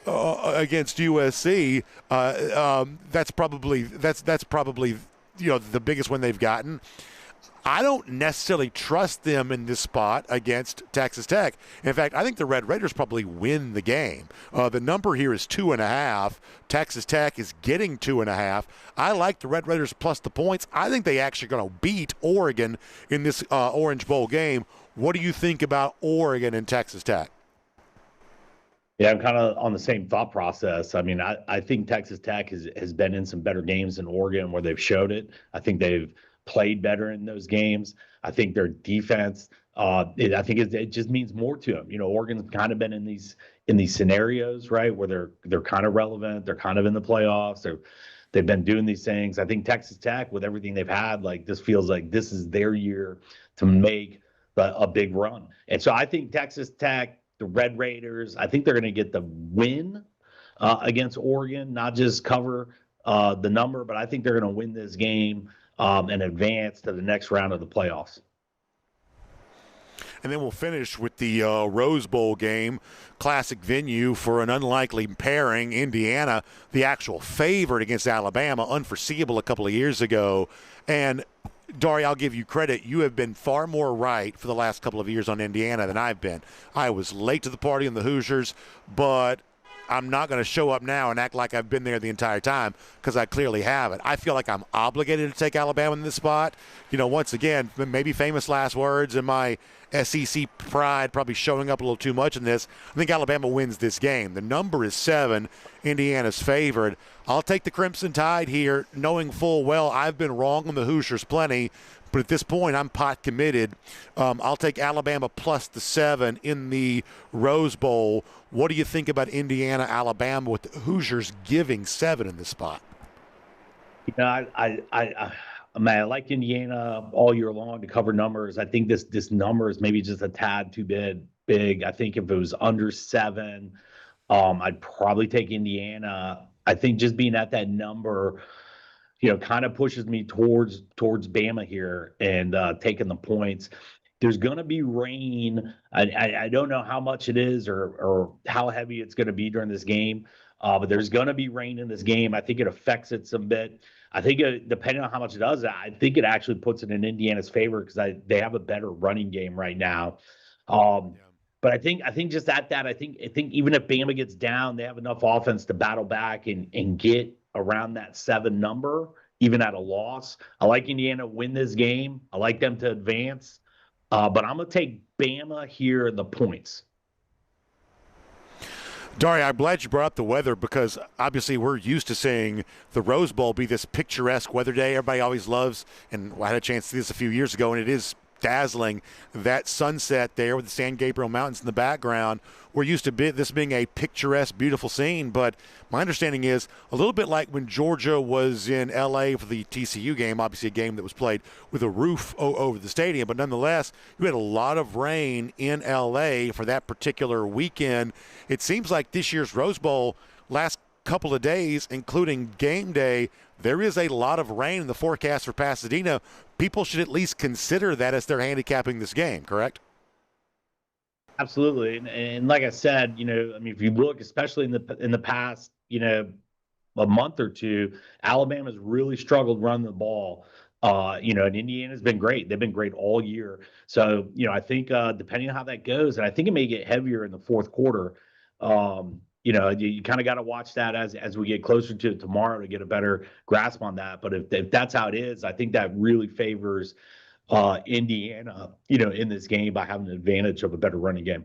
A: against USC. That's probably the biggest win they've gotten. I don't necessarily trust them in this spot against Texas Tech. In fact, I think the Red Raiders probably win the game. The number here is 2.5. Texas Tech is getting 2.5. I like the Red Raiders plus the points. I think they actually are going to beat Oregon in this Orange Bowl game. What do you think about Oregon and Texas Tech?
H: Yeah, I'm kind of on the same thought process. I mean, I think Texas Tech has been in some better games than Oregon where they've showed it. I think they've played better in those games. I think their defense, it just means more to them. Oregon's kind of been in these scenarios, right, where they're kind of relevant. They're kind of in the playoffs. They've been doing these things. I think Texas Tech, with everything they've had, like this feels like this is their year to make a big run. And so I think Texas Tech, the Red Raiders, I think they're going to get the win against Oregon, not just cover the number, but I think they're going to win this game and advance to the next round of the playoffs.
A: And then we'll finish with the Rose Bowl game, classic venue for an unlikely pairing. Indiana, the actual favorite against Alabama, unforeseeable a couple of years ago. And, Dari, I'll give you credit. You have been far more right for the last couple of years on Indiana than I've been. I was late to the party on the Hoosiers, but I'm not going to show up now and act like I've been there the entire time because I clearly haven't. I feel like I'm obligated to take Alabama in this spot. Once again, maybe famous last words and my SEC pride probably showing up a little too much in this. I think Alabama wins this game. The number is 7. Indiana's favored. I'll take the Crimson Tide here, knowing full well I've been wrong on the Hoosiers plenty. But at this point, I'm pot committed. I'll take Alabama plus the 7 in the Rose Bowl. What do you think about Indiana, Alabama with the Hoosiers giving 7 in this spot?
H: I like Indiana all year long to cover numbers. I think this number is maybe just a tad too big big. I think if it was under 7, I'd probably take Indiana. I think just being at that number, kind of pushes me towards Bama here and taking the points. There's going to be rain. I don't know how much it is or how heavy it's going to be during this game, but there's going to be rain in this game. I think it affects it some bit. I think depending on how much it does, I think it actually puts it in Indiana's favor because they have a better running game right now. But I think just at that, I think even if Bama gets down, they have enough offense to battle back and get around that 7 number, even at a loss. I like Indiana to win this game. I like them to advance. But I'm going to take Bama here in the points.
A: Dari, I'm glad you brought up the weather because obviously we're used to seeing the Rose Bowl be this picturesque weather day everybody always loves. And I had a chance to see this a few years ago, and it is dazzling. That sunset there with the San Gabriel Mountains in the background. We're used to this being a picturesque, beautiful scene, but my understanding is a little bit like when Georgia was in L.A. for the TCU game, obviously a game that was played with a roof over the stadium, but nonetheless, you had a lot of rain in L.A. for that particular weekend. It seems like this year's Rose Bowl, last couple of days, including game day, there is a lot of rain in the forecast for Pasadena. People should at least consider that as they're handicapping this game, correct?
H: Absolutely. And like I said, if you look, especially in the past, a month or two, Alabama's really struggled running the ball. And Indiana's been great. They've been great all year. So, I think depending on how that goes, and I think it may get heavier in the fourth quarter, you kind of got to watch that as we get closer to tomorrow to get a better grasp on that. But if that's how it is, I think that really favors Indiana, in this game by having an advantage of a better running game.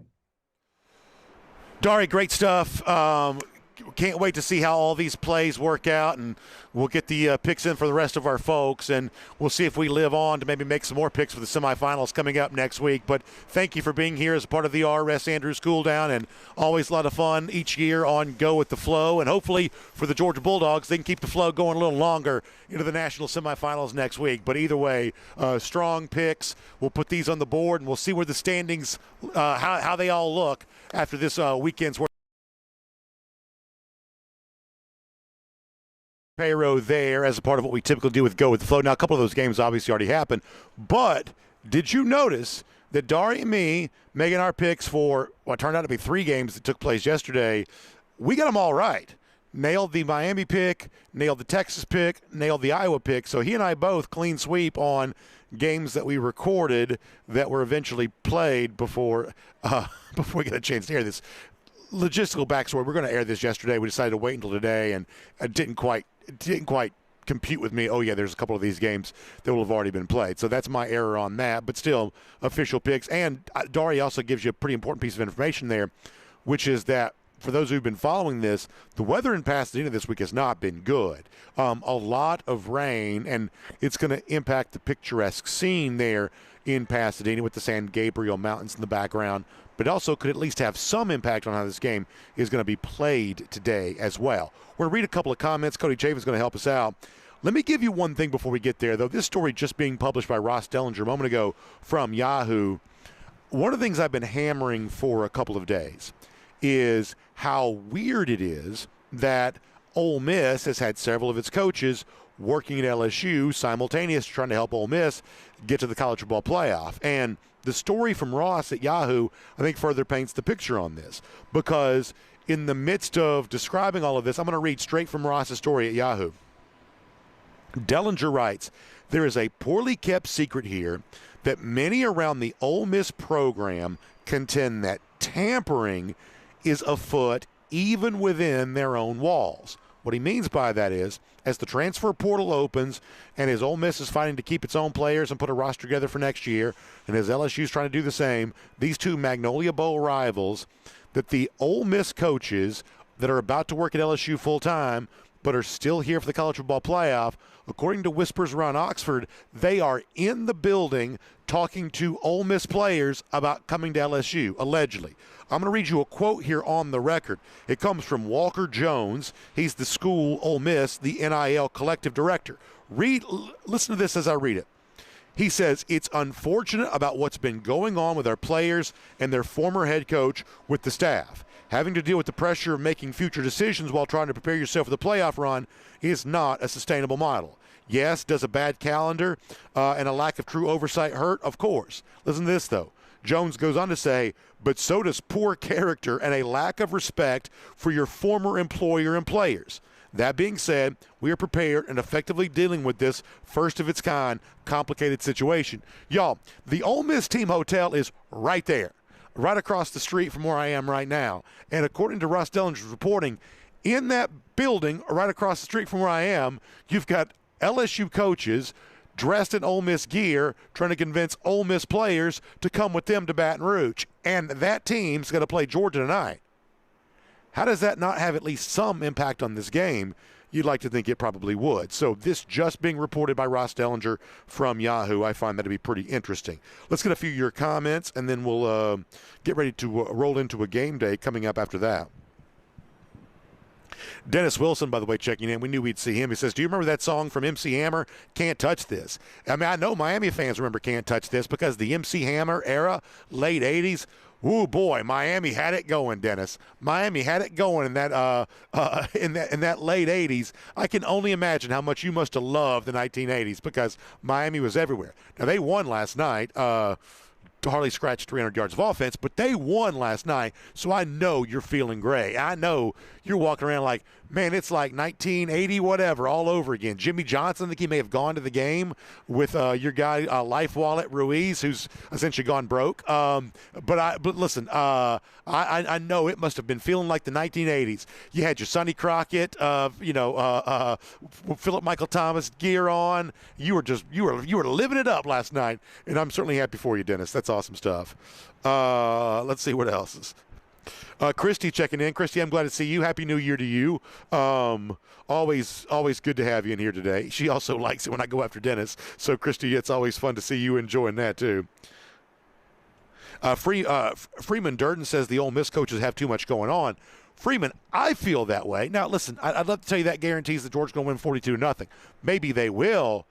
A: Dari, great stuff. Can't wait to see how all these plays work out, and we'll get the picks in for the rest of our folks, and we'll see if we live on to maybe make some more picks for the semifinals coming up next week. But thank you for being here as a part of the RS Andrews Cooldown, and always a lot of fun each year on Go With The Flow, and hopefully for the Georgia Bulldogs, they can keep the flow going a little longer into the national semifinals next week. But either way, strong picks. We'll put these on the board, and we'll see where the standings, how they all look after this weekend's work. Payroll there as a part of what we typically do with Go With The Flow. Now, a couple of those games obviously already happened, but did you notice that Dari and me making our picks for what turned out to be 3 games that took place yesterday, we got them all right. Nailed the Miami pick, nailed the Texas pick, nailed the Iowa pick. So he and I both clean sweep on games that we recorded that were eventually played before we get a chance to hear this. Logistical backstory, we're going to air this yesterday. We decided to wait until today, and it didn't quite compute with me. Oh, yeah, there's a couple of these games that will have already been played. So that's my error on that, but still official picks. And Dari also gives you a pretty important piece of information there, which is that for those who've been following this, the weather in Pasadena this week has not been good. A lot of rain, and it's going to impact the picturesque scene there in Pasadena with the San Gabriel Mountains in the background, but also could at least have some impact on how this game is going to be played today as well. We're going to read a couple of comments. Cody Chavin's going to help us out. Let me give you one thing before we get there, though. This story just being published by Ross Dellinger a moment ago from Yahoo. One of the things I've been hammering for a couple of days is how weird it is that Ole Miss has had several of its coaches working at LSU simultaneously trying to help Ole Miss get to the college football playoff. And the story from Ross at Yahoo, I think, further paints the picture on this, because in the midst of describing all of this, I'm going to read straight from Ross's story at Yahoo. Dellinger writes, there is a poorly kept secret here that many around the Ole Miss program contend that tampering is afoot even within their own walls. What he means by that is, as the transfer portal opens and as Ole Miss is fighting to keep its own players and put a roster together for next year, and as LSU is trying to do the same, these two Magnolia Bowl rivals, that the Ole Miss coaches that are about to work at LSU full-time but are still here for the college football playoff, according to whispers around Oxford, they are in the building talking to Ole Miss players about coming to LSU, allegedly. I'm going to read you a quote here on the record. It comes from Walker Jones. He's the school, Ole Miss, the NIL collective director. Listen to this as I read it. He says it's unfortunate about what's been going on with our players and their former head coach with the staff. Having to deal with the pressure of making future decisions while trying to prepare yourself for the playoff run is not a sustainable model. Yes, does a bad calendar and a lack of true oversight hurt? Of course. Listen to this, though. Jones goes on to say, but so does poor character and a lack of respect for your former employer and players. That being said, we are prepared and effectively dealing with this first-of-its-kind complicated situation. Y'all, the Ole Miss team hotel is right there, right across the street from where I am right now. And according to Ross Dellinger's reporting, in that building right across the street from where I am, you've got LSU coaches dressed in Ole Miss gear trying to convince Ole Miss players to come with them to Baton Rouge. And that team's going to play Georgia tonight. How does that not have at least some impact on this game? You'd like to think it probably would. So this just being reported by Ross Dellinger from Yahoo, I find that to be pretty interesting. Let's get a few of your comments, and then we'll get ready to roll into a game day coming up after that. Dennis Wilson, by the way, checking in. We knew we'd see him. He says, do you remember that song from MC Hammer, Can't Touch This? I mean, I know Miami fans remember Can't Touch This because the MC Hammer era, late 80s, ooh, boy, Miami had it going, Dennis. Miami had it going in that late 80s. I can only imagine how much you must have loved the 1980s because Miami was everywhere. Now, they won last night. Hardly scratched 300 yards of offense, but they won last night, so I know you're feeling great. I know you're walking around like, man, it's like 1980 whatever all over again. Jimmy Johnson, I think he may have gone to the game with your guy Life Wallet Ruiz, who's essentially gone broke. But listen, I know it must have been feeling like the 1980s. You had your Sonny Crockett, Philip Michael Thomas gear on. You were living it up last night, and I'm certainly happy for you, Dennis. That's awesome stuff. Let's see what else is. Christy checking in. Christy, I'm glad to see you. Happy New Year to you. Always good to have you in here today. She also likes it when I go after Dennis. So, Christy, it's always fun to see you enjoying that, too. Freeman Durden says the Ole Miss coaches have too much going on. Freeman, I feel that way. Now, listen, I'd love to tell you that guarantees that Georgia's going to win 42-0. Maybe they will.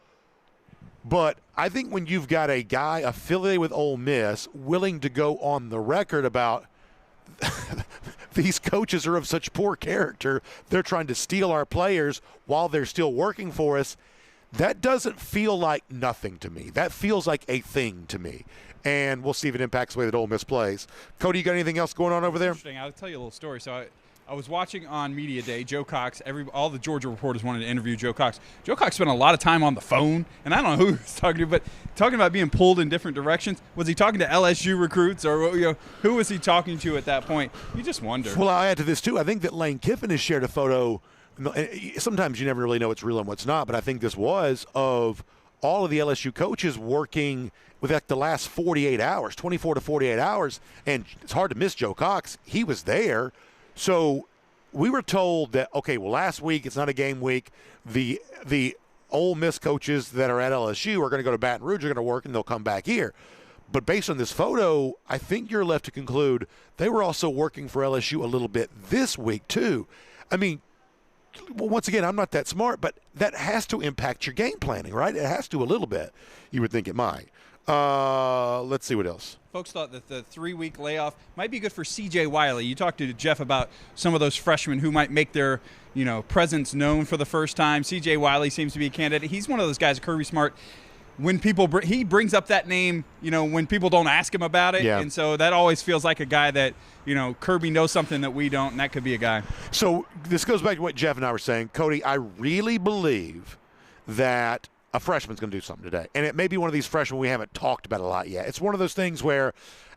A: But I think when you've got a guy affiliated with Ole Miss willing to go on the record about these coaches are of such poor character, they're trying to steal our players while they're still working for us, that doesn't feel like nothing to me. That feels like a thing to me. And we'll see if it impacts the way that Ole Miss plays. Cody, you got anything else going on over there?
I: Interesting. I'll tell you a little story. So I was watching on Media Day, Joe Cox, all the Georgia reporters wanted to interview Joe Cox. Joe Cox spent a lot of time on the phone, and I don't know who he was talking to, but talking about being pulled in different directions. Was he talking to LSU recruits, or who was he talking to at that point? You just wonder.
A: Well, I'll add to this, too. I think that Lane Kiffin has shared a photo. Sometimes you never really know what's real and what's not, but I think this was of all of the LSU coaches working with like the last 48 hours, 24 to 48 hours, and it's hard to miss Joe Cox. He was there. So we were told that, okay, well, last week it's not a game week. The Ole Miss coaches that are at LSU are going to go to Baton Rouge, are going to work, and they'll come back here. But based on this photo, I think you're left to conclude they were also working for LSU a little bit this week too. I mean, well, once again, I'm not that smart, but that has to impact your game planning, right? It has to a little bit. You would think it might. Let's see what else.
I: Folks thought that the 3-week layoff might be good for C.J. Wiley. You talked to Jeff about some of those freshmen who might make their presence known for the first time. C.J. Wiley seems to be a candidate. He's one of those guys, Kirby Smart. When people he brings up that name, when people don't ask him about it,
A: yeah.
I: And so that always feels like a guy that Kirby knows something that we don't, and that could be a guy.
A: So this goes back to what Jeff and I were saying, Cody. I really believe that a freshman's going to do something today, and it may be one of these freshmen we haven't talked about a lot yet. It's one of those things where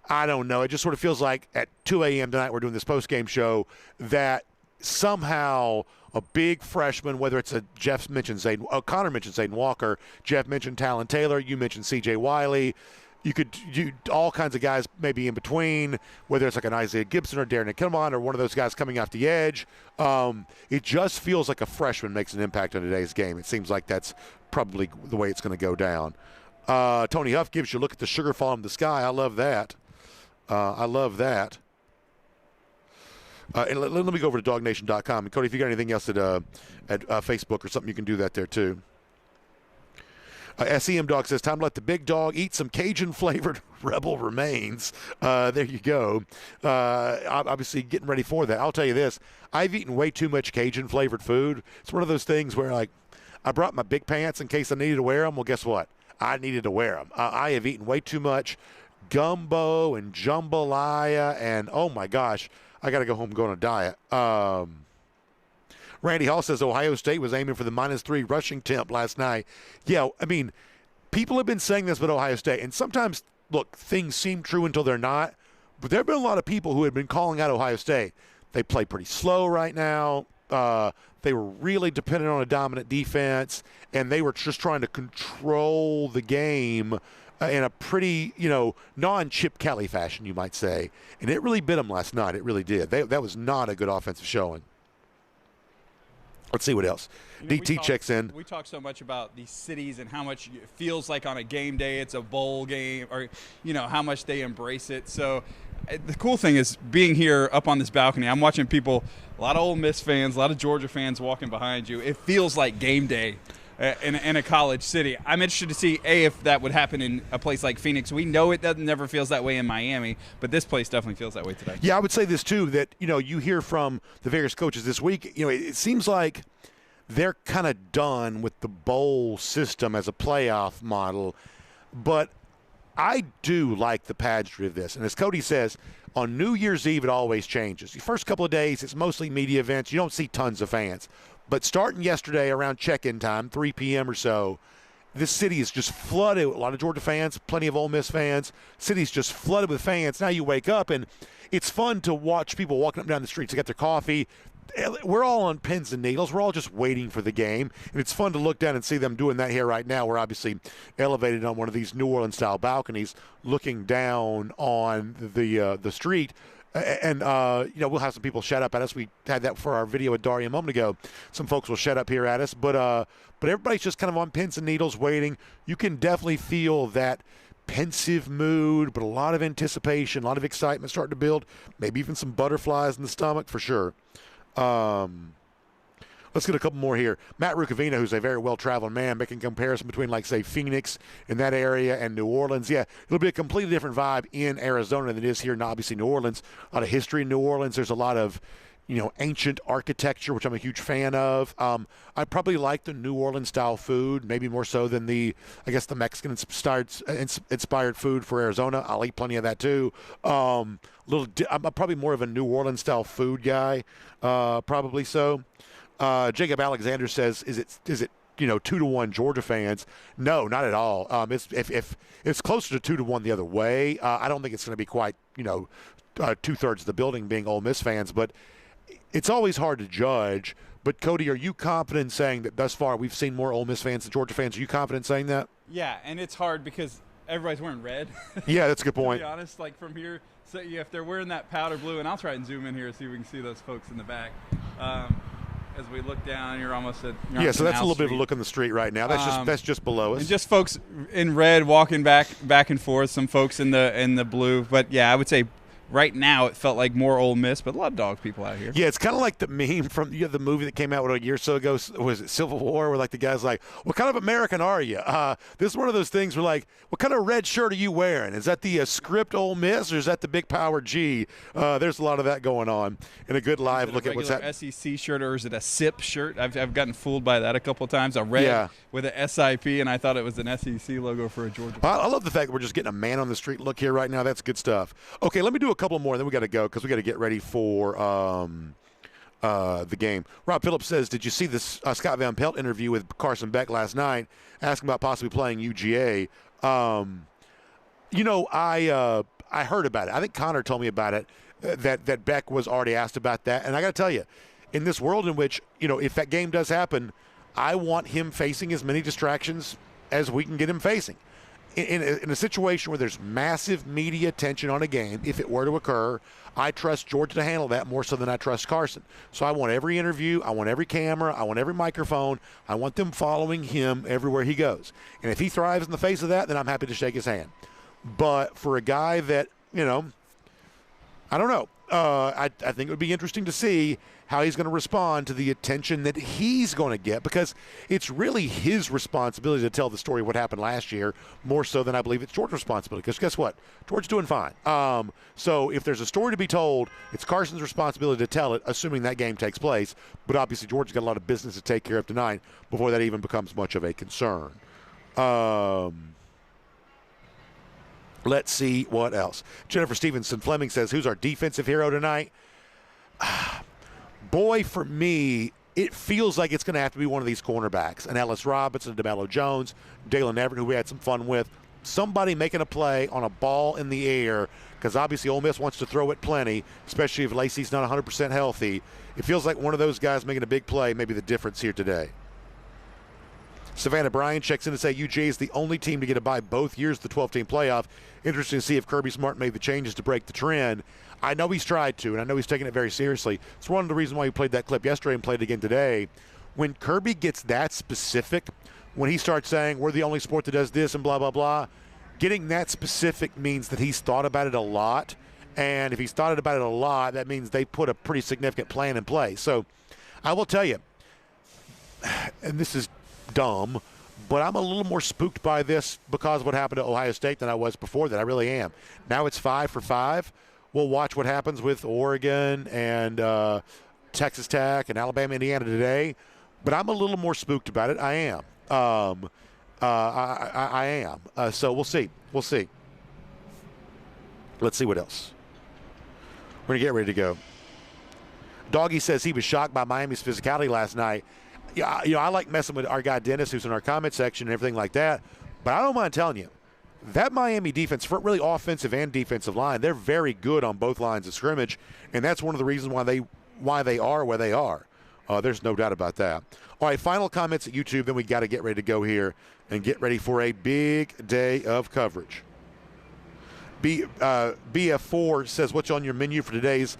A: I don't know. It just sort of feels like at 2 a.m. tonight we're doing this post-game show that somehow a big freshman, whether it's Jeff mentioned Connor mentioned Zayden Walker, Jeff mentioned Talon Taylor, you mentioned C.J. Wiley. You could do all kinds of guys maybe in between, whether it's like an Isaiah Gibson or Darren Kilmon or one of those guys coming off the edge. It just feels like a freshman makes an impact on today's game. It seems like that's probably the way it's going to go down. Tony Huff gives you a look at the sugar fall in the sky. I love that. And let me go over to DawgNation.com. And Cody, if you got anything else at Facebook or something, you can do that there too. SEM Dog says, time to let the big dog eat some Cajun-flavored Rebel remains. There you go. Obviously getting ready for that. I'll tell you this. I've eaten way too much Cajun-flavored food. It's one of those things where, like, I brought my big pants in case I needed to wear them. Well, guess what? I needed to wear them. I have eaten way too much gumbo and jambalaya, and, oh, my gosh, I got to go home and go on a diet. Randy Hall says Ohio State was aiming for the -3 rushing temp last night. Yeah, I mean, people have been saying this about Ohio State, and sometimes, look, things seem true until they're not, but there have been a lot of people who have been calling out Ohio State. They play pretty slow right now. They were really dependent on a dominant defense, and they were just trying to control the game in a pretty, non-Chip Kelly fashion, you might say. And it really bit them last night. It really did. That was not a good offensive showing. Let's see what else. DT checks in.
I: We talk so much about these cities and how much it feels like on a game day it's a bowl game, or, how much they embrace it. So the cool thing is being here up on this balcony, I'm watching people, a lot of Ole Miss fans, a lot of Georgia fans walking behind you. It feels like game day in a college city. I'm interested to see, if that would happen in a place like Phoenix. We know it never feels that way in Miami, but this place definitely feels that way today.
A: Yeah, I would say this too, that, you hear from the various coaches this week, it seems like they're kind of done with the bowl system as a playoff model, but I do like the pageantry of this. And as Cody says, on New Year's Eve, it always changes. The first couple of days, it's mostly media events. You don't see tons of fans. But starting yesterday around check-in time, 3 p.m. or so, this city is just flooded with a lot of Georgia fans, plenty of Ole Miss fans. City's just flooded with fans. Now you wake up, and it's fun to watch people walking up and down the streets to get their coffee. We're all on pins and needles. We're all just waiting for the game. And it's fun to look down and see them doing that here right now. We're obviously elevated on one of these New Orleans-style balconies looking down on the street. And, we'll have some people shout up at us. We had that for our video with Daria a moment ago. Some folks will shout up here at us. But everybody's just kind of on pins and needles waiting. You can definitely feel that pensive mood, but a lot of anticipation, a lot of excitement starting to build. Maybe even some butterflies in the stomach for sure. Let's get a couple more here. Matt Rukavina, who's a very well-traveled man, making comparison between, like, say, Phoenix in that area and New Orleans. Yeah, it'll be a completely different vibe in Arizona than it is here in, obviously, New Orleans. A lot of history in New Orleans. There's a lot of, ancient architecture, which I'm a huge fan of. I probably like the New Orleans-style food, maybe more so than the Mexican-inspired food for Arizona. I'll eat plenty of that, too. I'm probably more of a New Orleans-style food guy, probably so. Jacob Alexander says, "Is it 2-1 Georgia fans?" No, not at all. If it's closer to 2-1 the other way, I don't think it's going to be quite 2/3 of the building being Ole Miss fans. But it's always hard to judge. But Cody, are you confident in saying that thus far we've seen more Ole Miss fans than Georgia fans? Are you confident in saying that?
I: Yeah, and it's hard because everybody's wearing red.
A: Yeah, that's a good point.
I: To be honest, like from here, so if they're wearing that powder blue, and I'll try and zoom in here and see if we can see those folks in the back. As we look down, you're almost at
A: so that's a little bit of a look on the street right now. That's just below us.
I: And just folks in red walking back and forth. Some folks in the blue, but yeah, I would say right now it felt like more Ole Miss, but a lot of dog people out here.
A: Yeah, it's kind of like the meme from the movie that came out a year or so ago. Was it Civil War? Where like the guy's like, "What kind of American are you?" This is one of those things where like, "What kind of red shirt are you wearing? Is that the script Ole Miss or is that the Big Power G?" There's a lot of that going on. And a good live look at what's happening.
I: SEC shirt or is it a SIP shirt? I've gotten fooled by that a couple of times. A red with a SIP, and I thought it was an SEC logo for a Georgia.
A: I love the fact that we're just getting a man on the street look here right now. That's good stuff. Okay, let me do a couple more, and then we got to go because we got to get ready for the game. Rob Phillips says, "Did you see this Scott Van Pelt interview with Carson Beck last night, asking about possibly playing UGA?" I heard about it. I think Connor told me about it. That Beck was already asked about that, and I got to tell you, in this world in which if that game does happen, I want him facing as many distractions as we can get him facing. In a situation where there's massive media attention on a game, if it were to occur, I trust Georgia to handle that more so than I trust Carson. So I want every interview, I want every camera, I want every microphone, I want them following him everywhere he goes. And if he thrives in the face of that, then I'm happy to shake his hand. But for a guy that, I don't know. I think it would be interesting to see how he's going to respond to the attention that he's going to get, because it's really his responsibility to tell the story of what happened last year, more so than I believe it's Georgia's responsibility. Because guess what? Georgia's doing fine. So if there's a story to be told, it's Carson's responsibility to tell it, assuming that game takes place. But obviously Georgia's got a lot of business to take care of tonight before that even becomes much of a concern. Let's see what else. Jennifer Stevenson Fleming says, who's our defensive hero tonight? Boy, for me, it feels like it's going to have to be one of these cornerbacks. An Ellis Robinson, DeMello Jones, Dalen Everett, who we had some fun with. Somebody making a play on a ball in the air, because obviously Ole Miss wants to throw it plenty, especially if Lacey's not 100% healthy. It feels like one of those guys making a big play may be the difference here today. Savannah Bryan checks in to say UGA is the only team to get a bye both years of the 12-team playoff. Interesting to see if Kirby Smart made the changes to break the trend. I know he's tried to, and I know he's taking it very seriously. It's one of the reasons why he played that clip yesterday and played it again today. When Kirby gets that specific, when he starts saying we're the only sport that does this and blah, blah, blah, getting that specific means that he's thought about it a lot. And if he's thought about it a lot, that means they put a pretty significant plan in place. So I will tell you, and this is dumb, but I'm a little more spooked by this because of what happened to Ohio State than I was before that. I really am. Now it's 5 for 5. We'll watch what happens with Oregon and Texas Tech and Alabama, Indiana today. But I'm a little more spooked about it. I am. I am. So we'll see. We'll see. Let's see what else. We're going to get ready to go. Doggy says he was shocked by Miami's physicality last night. Yeah, I like messing with our guy Dennis, who's in our comment section and everything like that. But I don't mind telling you, that Miami defense, for really offensive and defensive line, they're very good on both lines of scrimmage, and that's one of the reasons why they are where they are. There's no doubt about that. All right, final comments at YouTube, then we got to get ready to go here and get ready for a big day of coverage. BF4 says, what's on your menu for today's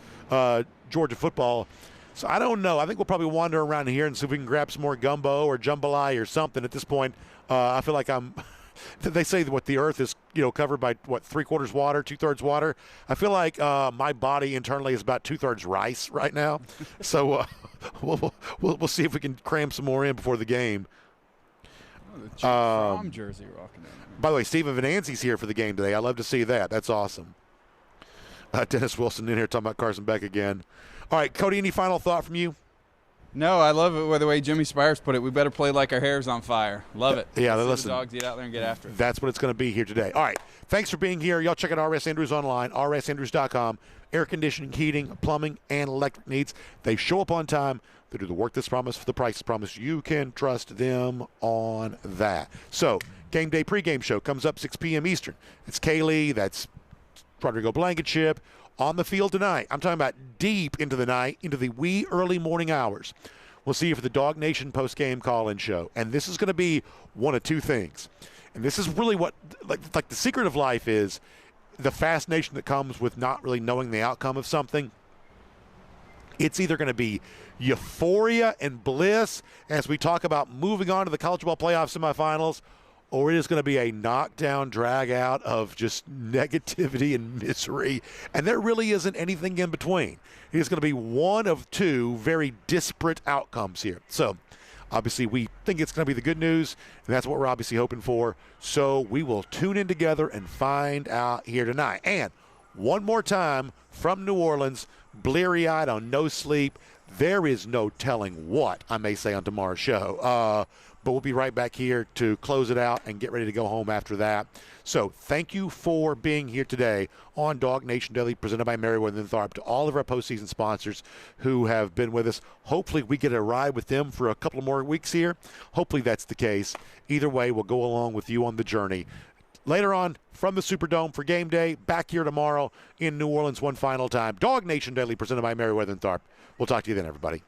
A: Georgia football? So I don't know. I think we'll probably wander around here and see if we can grab some more gumbo or jambalaya or something. At this point, I feel like they say what the earth is, covered by what, 3/4 water, 2/3 water. I feel like my body internally is about 2/3 rice right now. So we'll see if we can cram some more in before the game.
I: From Jersey rocking it.
A: By the way, Stephen Venanzi's here for the game today. I love to see that. That's awesome. Dennis Wilson in here talking about Carson Beck again. All right, Cody, any final thought from you?
I: No, I love it the way Jimmy Spires put it. We better play like our hair's on fire. Love it.
A: Yeah,
I: Let's
A: listen.
I: see the dogs get out there and get after it.
A: That's what it's going to be here today. All right, thanks for being here. Y'all check out RS Andrews online, rsandrews.com. Air conditioning, heating, plumbing, and electric needs. They show up on time. They do the work that's promised for the price that's promised. You can trust them on that. So, game day pregame show comes up 6 p.m. Eastern. It's Kaylee. That's Rodrigo Blankenship. On the field tonight. I'm talking about deep into the night, into the wee early morning hours. We'll see you for the DawgNation post-game call-in show. And this is going to be one of two things. And this is really what, like the secret of life is the fascination that comes with not really knowing the outcome of something. It's either going to be euphoria and bliss as we talk about moving on to the college football playoff semifinals, or it is going to be a knockdown, drag out of just negativity and misery. And there really isn't anything in between. It is going to be one of two very disparate outcomes here. So, obviously, we think it's going to be the good news, and that's what we're obviously hoping for. So, we will tune in together and find out here tonight. And one more time from New Orleans, bleary-eyed on no sleep. There is no telling what I may say on tomorrow's show. But we'll be right back here to close it out and get ready to go home after that. So thank you for being here today on DawgNation Daily, presented by Merriweather and Tharp, to all of our postseason sponsors who have been with us. Hopefully we get a ride with them for a couple more weeks here. Hopefully that's the case. Either way, we'll go along with you on the journey. Later on, from the Superdome for game day, back here tomorrow in New Orleans one final time. DawgNation Daily, presented by Merriweather and Tharp. We'll talk to you then, everybody.